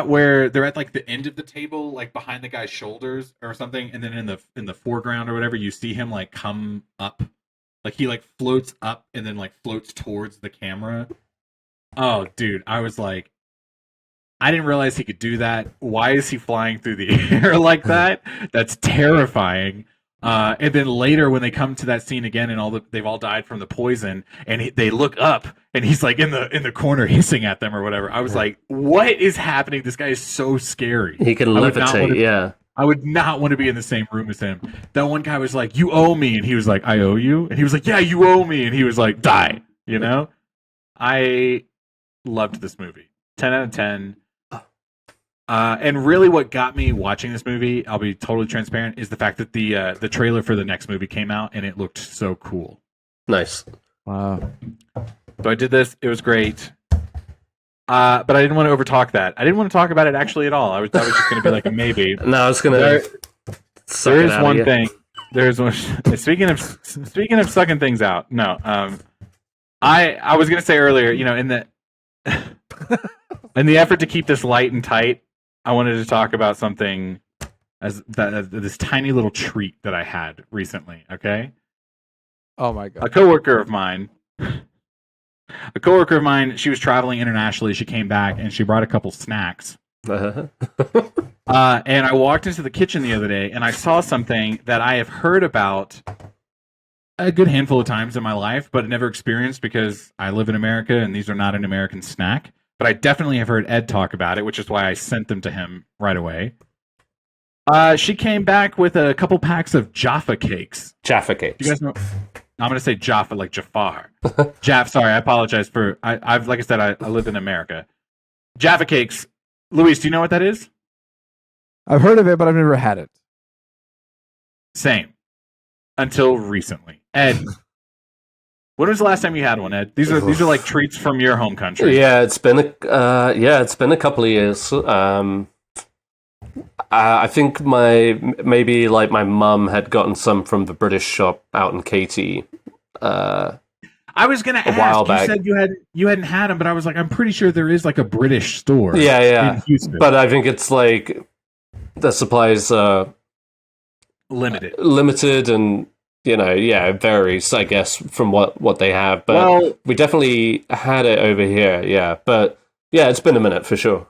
where they're at the end of the table, behind the guy's shoulders or something, and then in the foreground or whatever, you see him come up. He floats up and then floats towards the camera. Oh, dude, I was like, I didn't realize he could do that. Why is he flying through the air like that? That's terrifying. And then later when they come to that scene again and they've all died from the poison and they look up and he's in the corner hissing at them or whatever. I was like, what is happening? This guy is so scary. He can levitate, yeah. I would not want to be in the same room as him. That one guy was like, you owe me. And he was like, I owe you? And he was like, yeah, you owe me. And he was like, die. I loved this movie. 10 out of 10. And really what got me watching this movie, I'll be totally transparent, is the fact that the trailer for the next movie came out and it looked so cool. Nice. Wow. So I did this. It was great. But I didn't want to overtalk that. I didn't want to talk about it actually at all. I was just going to be a maybe. No, I was going to. There is one thing. There's one. Speaking of sucking things out. No. I was going to say earlier, in the effort to keep this light and tight, I wanted to talk about something as this tiny little treat that I had recently. Okay, Oh my god. a coworker of mine. She was traveling internationally. She came back and she brought a couple snacks. And I walked into the kitchen the other day and I saw something that I have heard about a good handful of times in my life, but never experienced because I live in America and these are not an American snack. But I definitely have heard Ed talk about it, which is why I sent them to him right away. She came back with a couple packs of Jaffa cakes. Jaffa cakes. You guys know? I'm going to say Jaffa, like Jafar. Jaff, sorry, I apologize for. I've like I said, I live in America. Jaffa cakes. Luis, do you know what that is? I've heard of it, but I've never had it. Same. Until recently. Ed, when was the last time you had one, Ed? These are like treats from your home country. Yeah, it's been a couple of years. I think maybe my mum had gotten some from the British shop out in Katy. I was gonna ask. while You back. said you hadn't had them, but I was like, I'm pretty sure there is like a British store. Yeah. In Houston. But I think it's like the supplies are limited. and it varies, I guess, from what they have. But Well, we definitely had it over here, yeah. But yeah, it's been a minute for sure.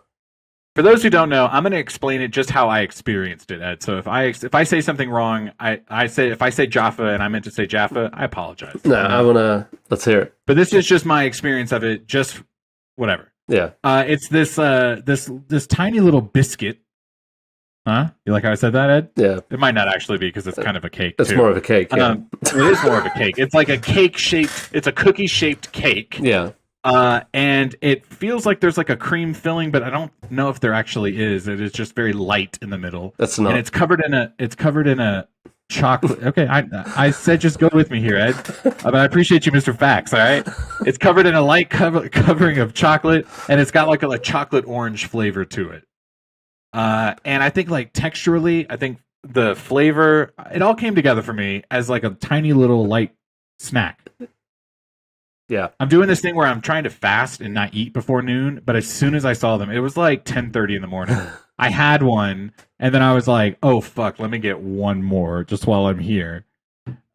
for those who don't know, I'm going to explain it just how I experienced it, Ed. So if I say something wrong, if I say Jaffa and I meant to say Jaffa, I apologize. No, let's hear it. But this is just my experience of it. Just whatever. Yeah. It's this tiny little biscuit. Huh? You like how I said that, Ed? Yeah. It might not actually be because it's kind of a cake. It's too. more of a cake, yeah. It is more of a cake. It's like a it's a cookie shaped cake. Yeah. And it feels like there's like a cream filling, but I don't know if there actually is. It is just very light in the middle. That's not. And it's covered in a chocolate. Okay, I said just go with me here, Ed. But I appreciate you, Mr. Facts. All right, it's covered in a light covering of chocolate, and it's got like a chocolate orange flavor to it. And I think like texturally, I think the flavor, it all came together for me as like a tiny little light snack. Yeah. I'm doing this thing where I'm trying to fast and not eat before noon, but as soon as I saw them, it was like 10:30 in the morning. I had one, and then I was like, oh, fuck, let me get one more just while I'm here.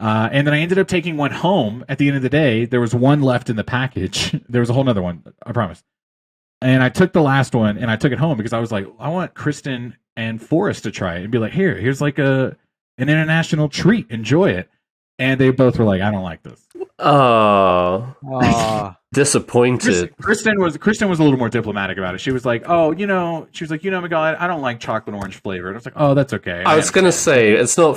And then I ended up taking one home at the end of the day. There was one left in the package. There was a whole nother one, I promise. And I took the last one, and I took it home because I was like, I want Kristen and Forrest to try it and be like, here's like an international treat. Enjoy it. And they both were like, I don't like this. Oh, disappointed. Kristen was a little more diplomatic about it. She was like, Miguel, I don't like chocolate orange flavor. And I was like, oh, that's okay. I was gonna say it's not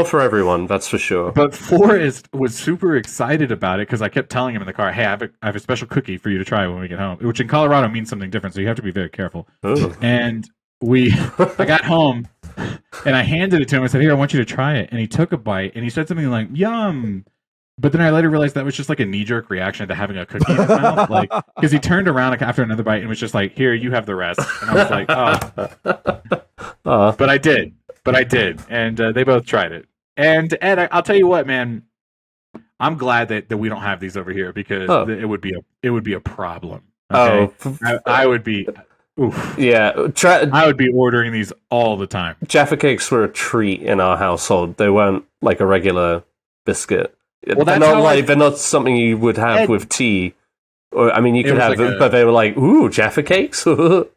for everyone. That's for sure. But Forrest was super excited about it because I kept telling him in the car, hey, I have a special cookie for you to try when we get home, which in Colorado means something different, so you have to be very careful. Ooh. And I got home and I handed it to him. I said, here, I want you to try it. And he took a bite and he said something like, yum. But then I later realized that was just like a knee-jerk reaction to having a cookie in his mouth. Like, because he turned around after another bite and was just like, here, you have the rest. And I was like, oh. But I did. And they both tried it. And Ed, I'll tell you what, man. I'm glad that we don't have these over here because it would be a problem. Okay? I would be... Oof. Yeah, I would be ordering these all the time. Jaffa cakes were a treat in our household. They weren't like a regular biscuit. Well, they're not something you would have with tea. Or I mean, you could have them, but they were like, ooh, Jaffa cakes.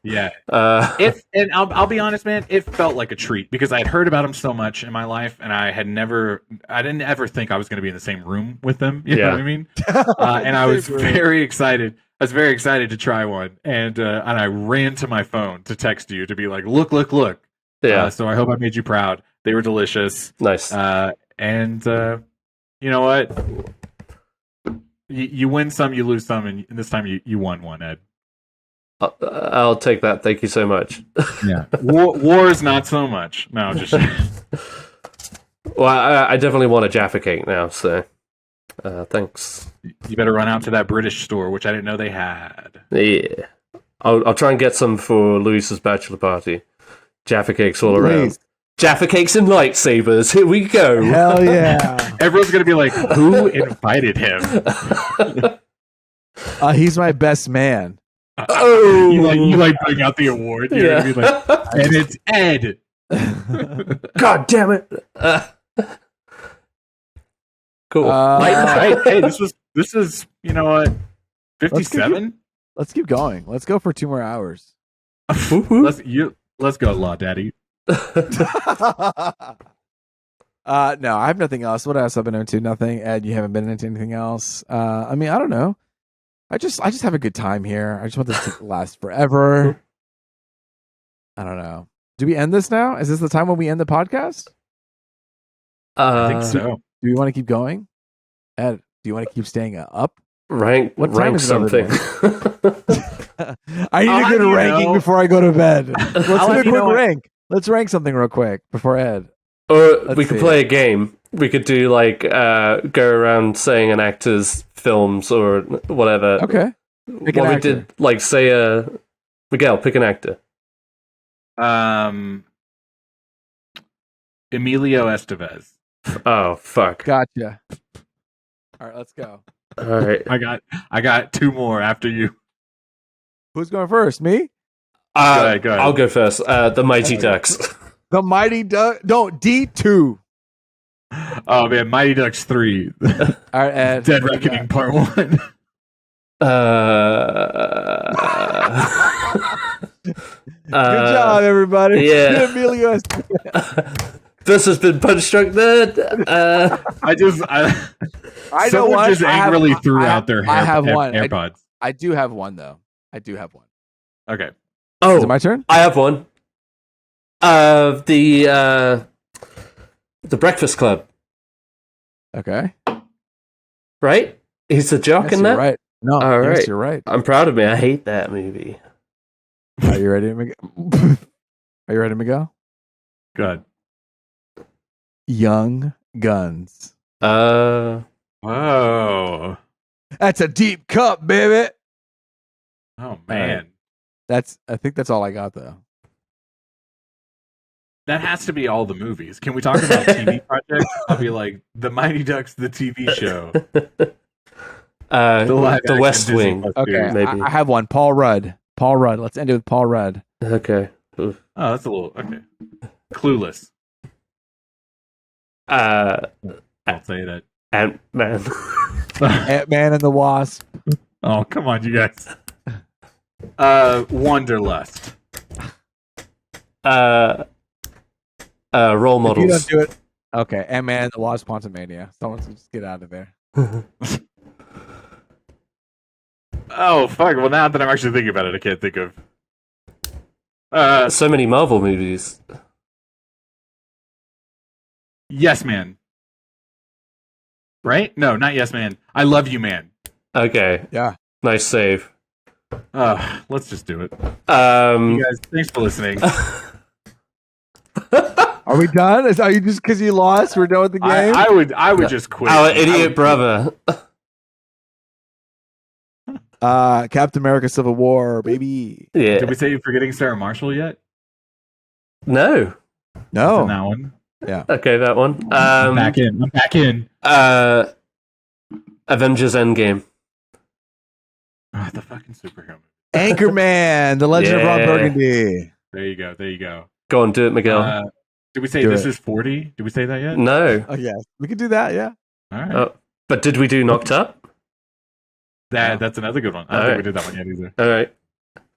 Yeah. And I'll be honest, man, it felt like a treat because I had heard about them so much in my life, and I didn't ever think I was going to be in the same room with them. You know what I mean? And I was very excited. I was very excited to try one, and I ran to my phone to text you to be like, look. Yeah. So I hope I made you proud. They were delicious. Nice. And you know what? You win some, you lose some, and this time you won one, Ed. I'll take that. Thank you so much. Yeah. Wars, not so much. No, just... Well, I definitely want a Jaffa cake now, so thanks. You better run out to that British store, which I didn't know they had. Yeah. I'll try and get some for Luis's bachelor party. Jaffa cakes all around. Jaffa cakes and lightsabers. Here we go. Hell yeah. Everyone's going to be like, who invited him? He's my best man. Oh, you bring out the award. You know what I mean? Like, and it's Ed. God damn it! Cool. Right? Hey, this is you know what? 57. Let's keep going. Let's go for 2 more hours. Let's go, Law Daddy. No, I have nothing else. What else have I been into? Nothing. Ed, you haven't been into anything else? I mean, I don't know. I just have a good time here. I just want this to last forever. I don't know. Do we end this now? Is this the time when we end the podcast? I think so. Do we want to keep going? Ed, do you want to keep staying up? Rank something. I need a good ranking before I go to bed. Let's do a quick rank. Let's rank something real quick before Ed. Or we could play a game. We could do like go around saying an actor's films or whatever. Okay. Pick an actor. We did like say Miguel, pick an actor. Emilio Estevez. Oh fuck. Gotcha. All right, let's go. All right. I got 2 more after you. Who's going first? Me? Go ahead. I'll go first. The Mighty Ducks. The Mighty Ducks. No, D2. Oh man, Mighty Ducks 3. All right, Ed. Dead Reckoning Part 1. Good job, everybody. Yeah. Emilio This has been Punch Drunk Nerd. I know someone what? just angrily threw out their I have one. AirPods. I do have one though. I do have one. Okay. Oh, is it my turn? I have one. The Breakfast Club. Okay. Right? He's the jock Yes, in you're that? right. No, All yes, right. you're right. I'm proud of me. I hate that movie. Are you ready, Miguel? Are you ready, Miguel? Good. Young Guns. Oh. That's a deep cup, baby. Oh man. I think that's all I got though. That has to be all the movies. Can we talk about TV projects? I'll be like the Mighty Ducks, the TV show. The West Wing. Okay, maybe. I have one. Paul Rudd. Let's end it with Paul Rudd. Okay. Oof. Oh, that's a little okay. Clueless. I'll say that. Ant-Man. Ant-Man and the Wasp. Oh, come on, you guys. Wanderlust. Role models. If you don't do it. Okay, Ant-Man and the Wasp: Quantumania. Someone just get out of there. Oh fuck! Well, now that I'm actually thinking about it, I can't think of. So many Marvel movies. Yes, Man. Right? No, not Yes, Man. I Love You, Man. Okay. Yeah. Nice save. Let's just do it. You guys, thanks for listening. Are we done? Are you just because you lost? We're done with the game. I would just quit. Our idiot brother. Captain America: Civil War, baby. Yeah. Did we say you're forgetting Sarah Marshall yet? No. No. In that one. Yeah. Okay, that one. I'm back in. Avengers Endgame. The fucking superhero movie. Anchorman: The Legend of Ron Burgundy. There you go. Go on, do it, Miguel. Did we say this is 40? Did we say that yet? No. Oh yes, we could do that. Yeah. All right. But did we do Knocked Up? That's another good one. I don't think we did that one yet either. All right.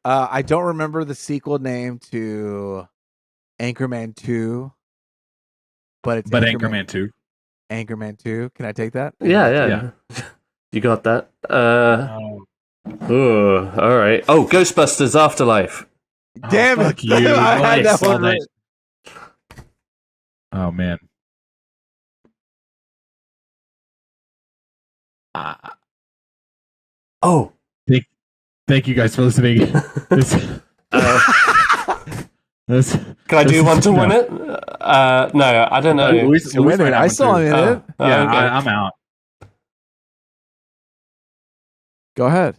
I don't remember the sequel name to Anchorman 2, but it's Anchorman 2. Anchorman 2. Can I take that? Yeah. You got that. All right. Oh, Ghostbusters Afterlife. Damn it! Fuck you. I had that one right. Oh man. Thank you guys for listening. Can I do one to win it? No, I don't know. Luis I saw him in it. Yeah, okay. I'm out. Go ahead.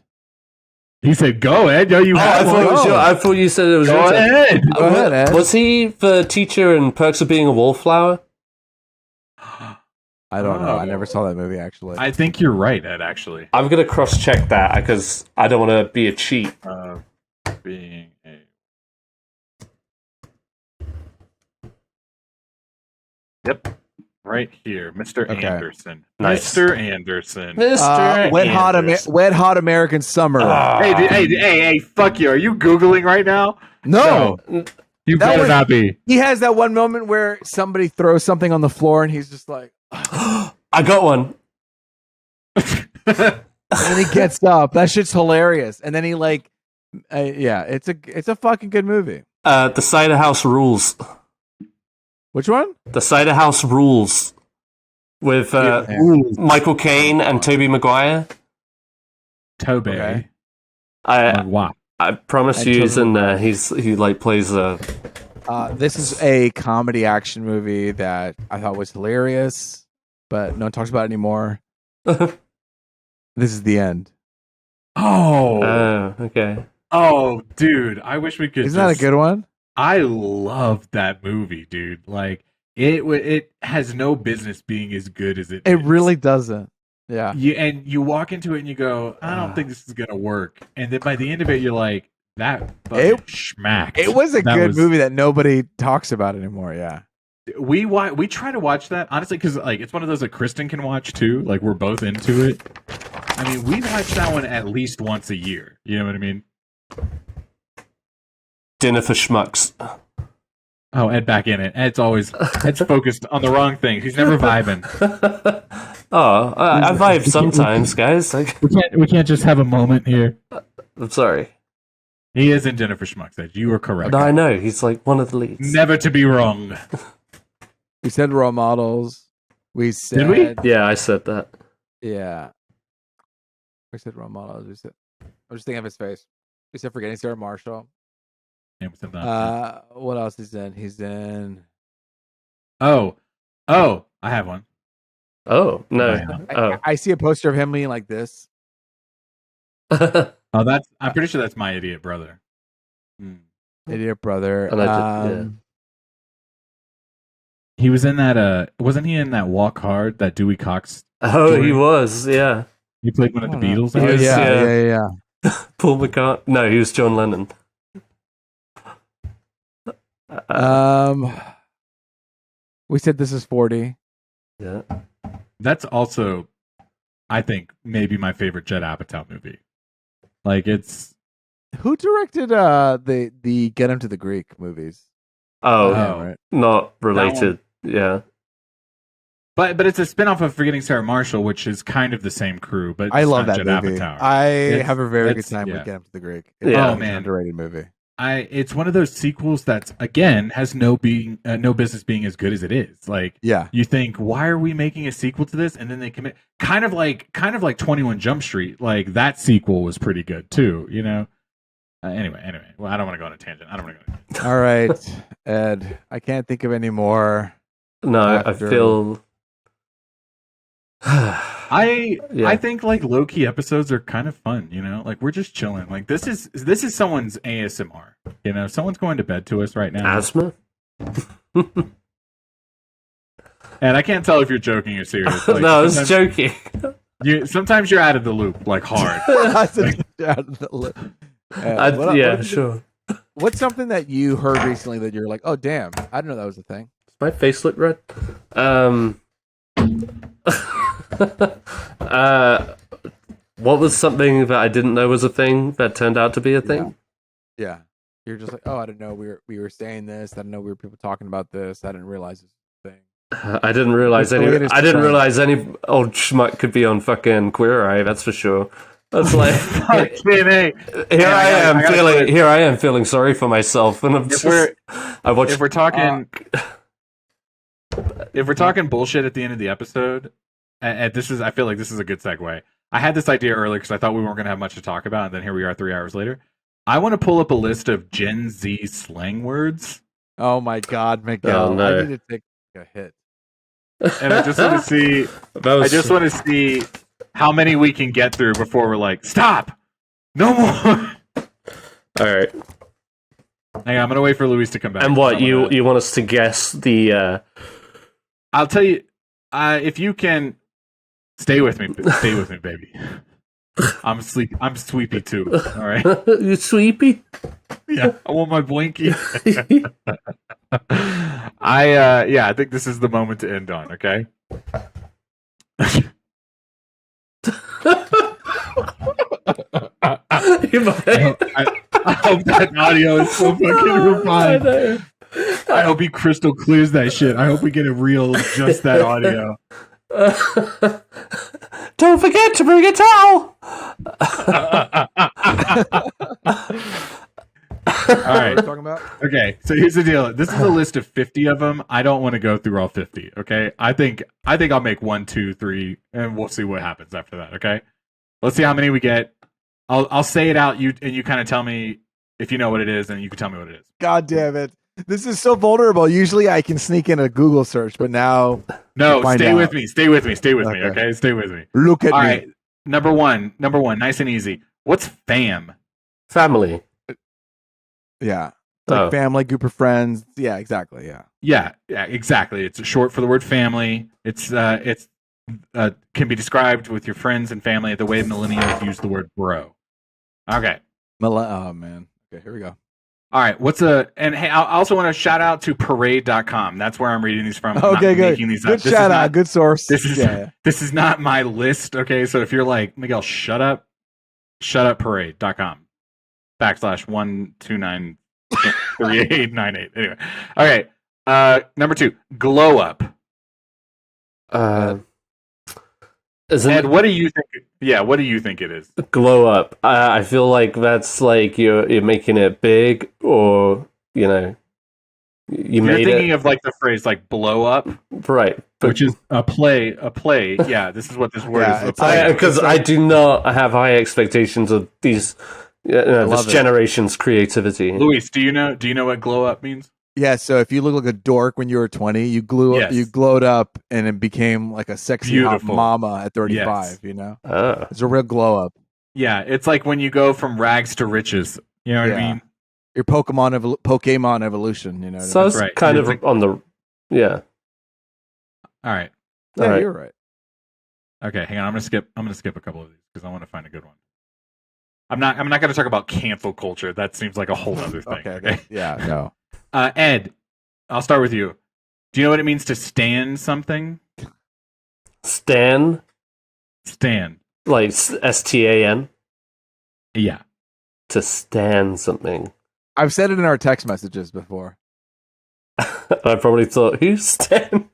He said, "Go, Ed." No, you. I thought you said it was Go your turn. ahead. Go ahead, Ed. Was he the teacher in Perks of Being a Wallflower? I don't know. I Oh. never saw that movie actually. I think you're right, Ed. Actually, I'm gonna cross-check that because I don't want to be a cheat. being a Yep. Right here, Mr. Okay. Anderson. Nice. Mr. Anderson. Mr. Wet Anderson. Hot American Summer. Ah. Hey, fuck you. Are you Googling right now? no, You That better was- not be. he has that one moment where somebody throws something on the floor and he's just like, I got one. and he gets up. That shit's hilarious. And then he like, yeah, it's a fucking good movie. The Cider House Rules. Which one? The Cider House Rules. With Michael Caine and Tobey Maguire. Tobe. Okay. Wow. I promise And you he's Tobey in there. He like plays a... This is a comedy action movie that I thought was hilarious, but no one talks about it anymore. This is the end. Oh. okay. Oh, dude. I wish we could Isn't that a good one? I love that movie, dude. Like it has no business being as good as it It is. really doesn't. Yeah. You walk into it and you go, I don't think this is gonna work. And then by the end of it, you're like, that fucking schmacked. It was a That good was- movie that nobody talks about anymore. Yeah. We try to watch that honestly because like it's one of those that Kristen can watch too. Like we're both into it. I mean, we watch that one at least once a year. You know what I mean? Dinner for Schmucks. Oh, Ed back in it. Ed's focused on the wrong thing. He's never vibing. I vibe sometimes, guys. Like, We can't just have a moment here. I'm sorry. He is in Jennifer Schmuck's Ed. You are correct. No, I know. He's like one of the leads. Never to be wrong. We said role models. We said. Did we? Yeah, I said that. Yeah. We said role models. We said. I'm just thinking of his face. We said forgetting Sarah Marshall. Yeah, we said that. What else is in? He's in. Oh, I have one. Oh, no. Oh. I see a poster of him leaning like this. Oh, I'm pretty sure that's My Idiot Brother. Idiot brother. And I He was in that. Wasn't he in that Walk Hard? That Dewey Cox. Oh, he was, yeah. He played one of the Beatles. He was, yeah. Paul McCartney. No, he was John Lennon. We said this is 40. Yeah. That's also, I think, maybe my favorite Judd Apatow movie. Like it's. Who directed the Get Him to the Greek movies? Oh, Right. not related. Yeah. But it's a spinoff of Forgetting Sarah Marshall, which is kind of the same crew. But I it's love not that Judd movie. Apatow. I It's- have a very good it's- time yeah. with Get Him to the Greek. Yeah. Oh, man. An underrated movie. It's one of those sequels that's again has no business being as good as it is. Like Yeah. you think, why are we making a sequel to this? And then they commit kind of like 21 Jump Street. Like that sequel was pretty good too. You know. Anyway. Well, I don't want to go on a tangent. I don't want to go. All right, Ed. I can't think of any more. No, I After- feel. I think like low key episodes are kind of fun, you know. Like we're just chilling. Like this is someone's ASMR. You know, someone's going to bed to us right now, Asthma? and I can't tell if you're joking or serious. Like, No, I was sometimes- joking. Sometimes you're out of the loop, like hard. Sure. What's something that you heard recently that you're like, oh damn, I didn't know that was a thing? Does my face look red? What was something that I didn't know was a thing that turned out to be a thing? Yeah. You're just like, oh, I didn't know we were saying this. I didn't know we were people talking about this. I didn't realize this was a thing. I didn't realize It's the any. latest I didn't trend. realize any old schmuck could be on fucking Queer Eye. That's for sure. That's like Fucking A. here I gotta feeling. Here I am feeling sorry for myself, and I'm just. I watched. If we're talking, if we're talking bullshit at the end of the episode, and I feel like this is a good segue. I had this idea earlier because I thought we weren't going to have much to talk about, and then here we are 3 hours later. I want to pull up a list of Gen Z slang words, Oh my God, Miguel! Oh, no. I need to take a hit. and I just want to see. I just want to see how many we can get through before we're like, stop, no more. All right. Hang on, I'm gonna wait for Luis to come back. And what I'm gonna- you want us to guess the? I'll tell you. if you can stay with me, baby. I'm sleepy too. All right. You sleepy? Yeah, I want my blankie. I think this is the moment to end on. Okay. I hope that audio is so fucking refined. I hope he crystal clears that shit. I hope we get a real just that audio. Don't forget to bring a towel. All right. Talking about? Okay, so here's the deal. This is a list of 50 of them. I don't want to go through all 50. Okay, I think I'll make 1, 2, 3, and we'll see what happens after that. Okay, let's see how many we get. I'll say it out. You kind of tell me if you know what it is, and you can tell me what it is. God damn it. This is so vulnerable. Usually I can sneak in a Google search, but now No, stay out. with me. Stay with me. Okay. Okay, stay with me. Look at All me. right, number one, nice and easy. What's fam? Family. Yeah. Like Oh. family, group of friends. Yeah, exactly. Yeah. Yeah, exactly. It's short for the word family. It's can be described with your friends and family the way millennials use the word bro. Okay. Oh, man. Okay, here we go. All right. And hey, I also want to shout out to parade.com. That's where I'm reading these from. I'm Okay, not good. making these Good up. This shout is out. not- Good source. This is yeah. this is not my list. Okay. So if you're like, Miguel, shut up parade.com /1293898. Anyway. All right. Number 2, glow up. Isn't Ed, it what do you think? Yeah, what do you think it is? glow up? I feel like that's like you're making it big, or you You're made thinking it of like the phrase like blow up, right, but which is a play. Yeah, this is what this word Yeah, is. it's like- because I do not have high expectations of these this love it. generation's creativity. Luis, do you know what glow up means? Yeah, so if you look like a dork when you were 20, you Yes. you glowed up and it became like a sexy hot Beautiful. mama at 35, Yes. you know? Oh. It's a real glow up. Yeah, it's like when you go from rags to riches. You know what I Yeah. mean? Your Pokemon evolution, you know what I So mean? it's right. kind It's of like- on the All right. Yeah, all right. you're right. Okay, hang on. I'm gonna skip a couple of these because I want to find a good one. I'm not gonna talk about cancel culture. That seems like a whole other thing. Okay. Yeah, no. Ed, I'll start with you. Do you know what it means to stand something? Stan, Stand. like STAN, Yeah. to stand something. I've said it in our text messages before. I probably thought, who's Stan?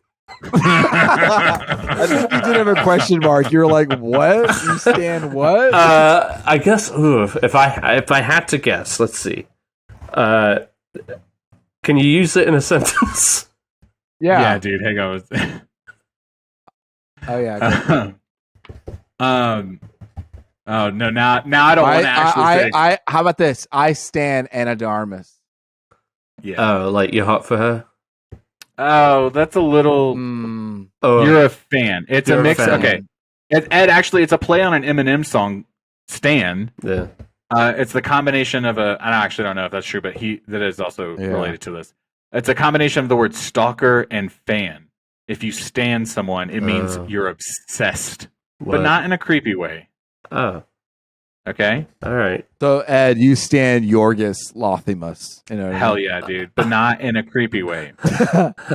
I think you did have a question mark. You were like, what? You stand what? I guess if I had to guess, let's see. Can you use it in a sentence? Yeah, dude. Hang on. Oh, yeah. Oh no! Now I don't want to actually say. How about this? I stand Anna de Armas. Yeah. Oh, like you're hot for her? Oh, that's a little. Oh, You're a fan. It's You're a a mix. fan. Okay. Ed, actually, it's a play on an Eminem song, "Stan." yeah. It's the combination of I actually don't know if that's true, but that is also Yeah. related to this. It's a combination of the word stalker and fan. If you stan someone, it means you're obsessed, but What? not in a creepy way. Oh, Okay. all right. So, Ed, you stand Yorgos Lanthimos. You know what I Hell mean? yeah, dude, but not in a creepy way.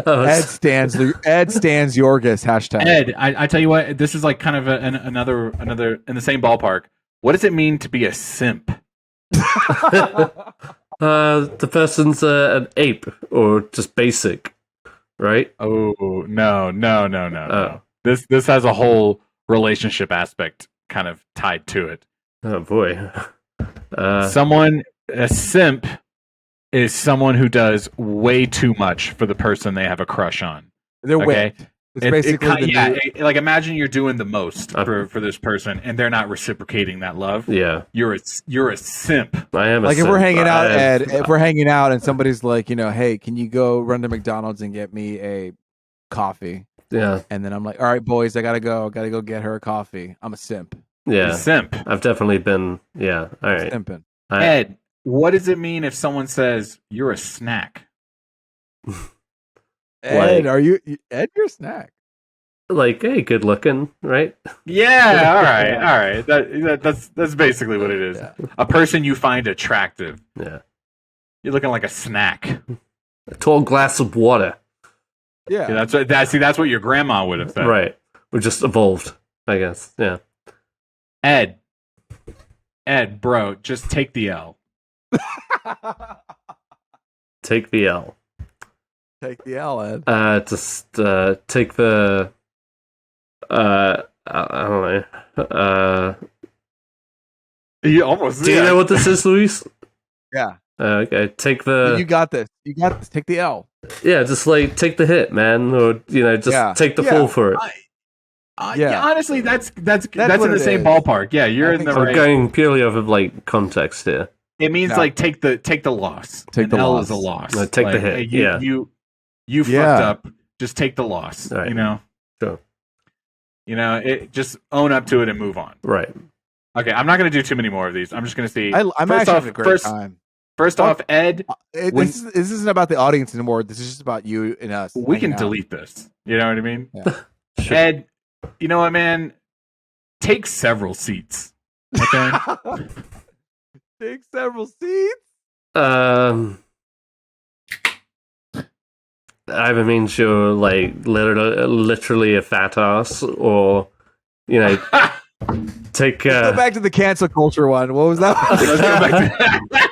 Oh, Ed stands Yorgos hashtag. Ed, I tell you what, this is like kind of another in the same ballpark. What does it mean to be a simp? the person's an ape or just basic, right? Oh no. Oh. This has a whole relationship aspect kind of tied to it. Oh boy. A simp is someone who does way too much for the person they have a crush on. They're Okay. whipped. It's basically like imagine you're doing the most for this person and they're not reciprocating that love. Yeah, You're a simp. I am. like if we're hanging out, Ed, if we're we're hanging out and somebody's like, hey, can you go run to McDonald's and get me a coffee? yeah, And then I'm like, all right, boys, I gotta go get her a coffee. I'm a simp. yeah. Simp. I've definitely been. Yeah, all right. Simping. Ed, what does it mean if someone says you're a snack? Ed, are you Ed? You're a snack. like, hey, good looking, right? Yeah, all right. That's basically what it is. Yeah. A person you find attractive. Yeah. You're looking like a snack. A tall glass of water. Yeah. Yeah, that's what your grandma would have said. Right. We just evolved, I guess. Yeah. Ed, bro, just take the L. Take the L. Take the L, Ed. Just take the. I don't know. You almost. Do you know what this is, Luis? Yeah. Okay. Take the. You got this. You got this. Take the L. Yeah, just like take the hit, man, or just take the fall for it. Yeah, honestly, that's in what the it same is. ballpark. Yeah, you're in the We're right. going purely off of like context here. It means Yeah. like take the loss. Take An the L loss. is a loss. No, take the Like, hit, hey, yeah. You Yeah. fucked up. Just take the loss. Right. You know. Sure. You know, just own up to it and move on. Right. Okay, I'm not going to do too many more of these. I'm just going to see. I'm First actually off- having a great first- time. First off, Ed, This isn't about the audience anymore. This is just about you and us. we can hanging out. delete this. You know what I mean? Yeah. Sure. Ed, you know what, man? Take several seats. Okay. Take several seats. Either means you're like literally a fat ass, or take. Go back to the cancel culture one. What was that? Let's go back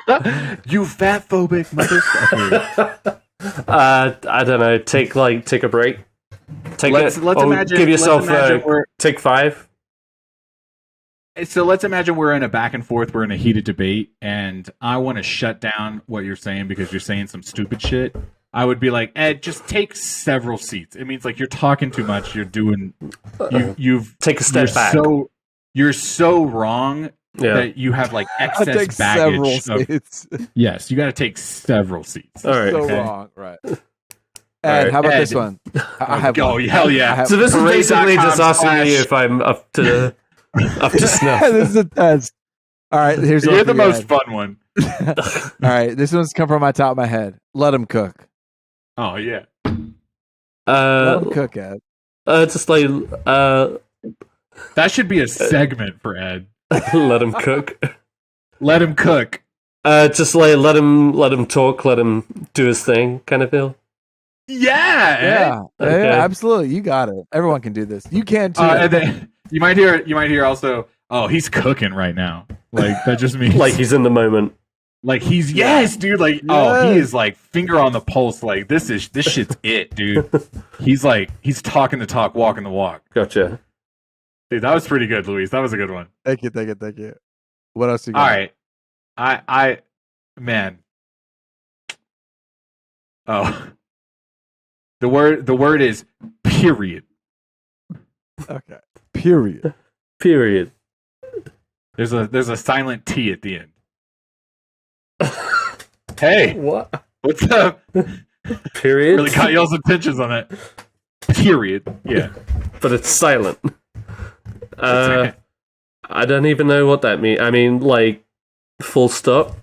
to you fat phobic motherfucker. I don't know. Take a break. Let's imagine. Give yourself we're, take 5. so let's imagine we're in a back and forth. We're in a heated debate, and I want to shut down what you're saying because you're saying some stupid shit. I would be like, Ed, just take several seats. It means like you're talking too much. You're doing. You've Take a step back. You're so wrong that you have like Take excess several baggage. seats. Yes, you got to take several seats. All right. So okay. wrong. Right. Ed, how about Ed. this one? I have Oh, one. hell yeah. I have- So this is basically just asking Parade.com/. me if I'm up to snuff. this is a test. All right, here's one You're for the you, most Ed. fun one. All right, this one's come from my top of my head. Let him cook. Oh yeah. Let him cook, Ed. Just like That should be a segment for Ed. let him cook. Let him cook. Just like let him talk, let him do his thing, kind of feel. Yeah. Ed. Yeah, Okay. yeah, absolutely. You got it. Everyone can do this. You can too. And then you might hear also. Oh, he's cooking right now. Like that just means Like he's in the moment. like he's yes, dude. Like oh, he Yes. is like finger on the pulse. Like this shit's it, dude. He's talking the talk, walking the walk. Gotcha. Dude, that was pretty good, Luis. That was a good one. Thank you. What else you All got? right, I man. Oh, the word is period. Okay. Period. Period. There's a silent T at the end. Hey, What? what's up? Period. Really caught y'all's attentions on that. Period. Yeah. But it's silent. I don't even know what that means. I mean, like, full stop.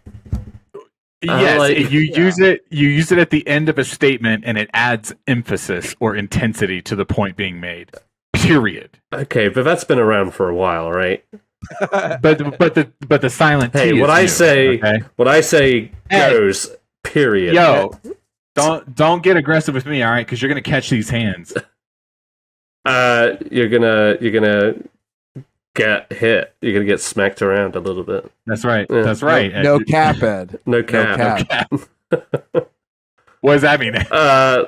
Yes, like- you use it at the end of a statement, and it adds emphasis or intensity to the point being made. Period. Okay, but that's been around for a while, right? But the silent T. Hey, is what I new, say Hey. goes. Period. Yo, don't get aggressive with me, all right? Because you're gonna catch these hands. You're gonna get hit. You're gonna get smacked around a little bit. That's right. Yeah. That's right. No cap, Ed. No cap. cap. What does that mean?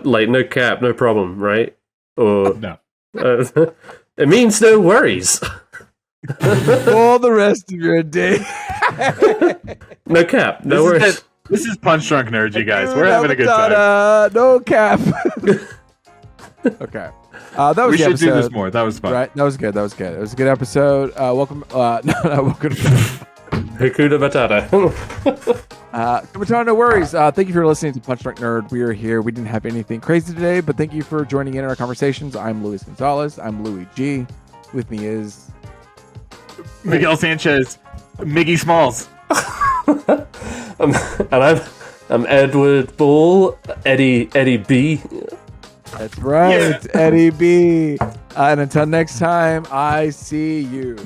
Like no cap, no problem, right? Or No. it means no worries. For the rest of your day. No cap, no worries. This is Punch Drunk Nerds, you guys. We're having a good time. No cap. Okay. That was We the should do this episode. more. That was fun. Right. That was good. It was a good episode. Welcome. Welcome. Hakuna Matata. No worries. Thank you for listening to Punch Drunk Nerd. We are here. We didn't have anything crazy today, but thank you for joining in our conversations. I'm Luis Gonzalez. I'm Louis G. With me is Miguel Sanchez, Miggy Smalls. And I'm Edward Ball, Eddie B. That's right, Eddie B. And until next time, I see you.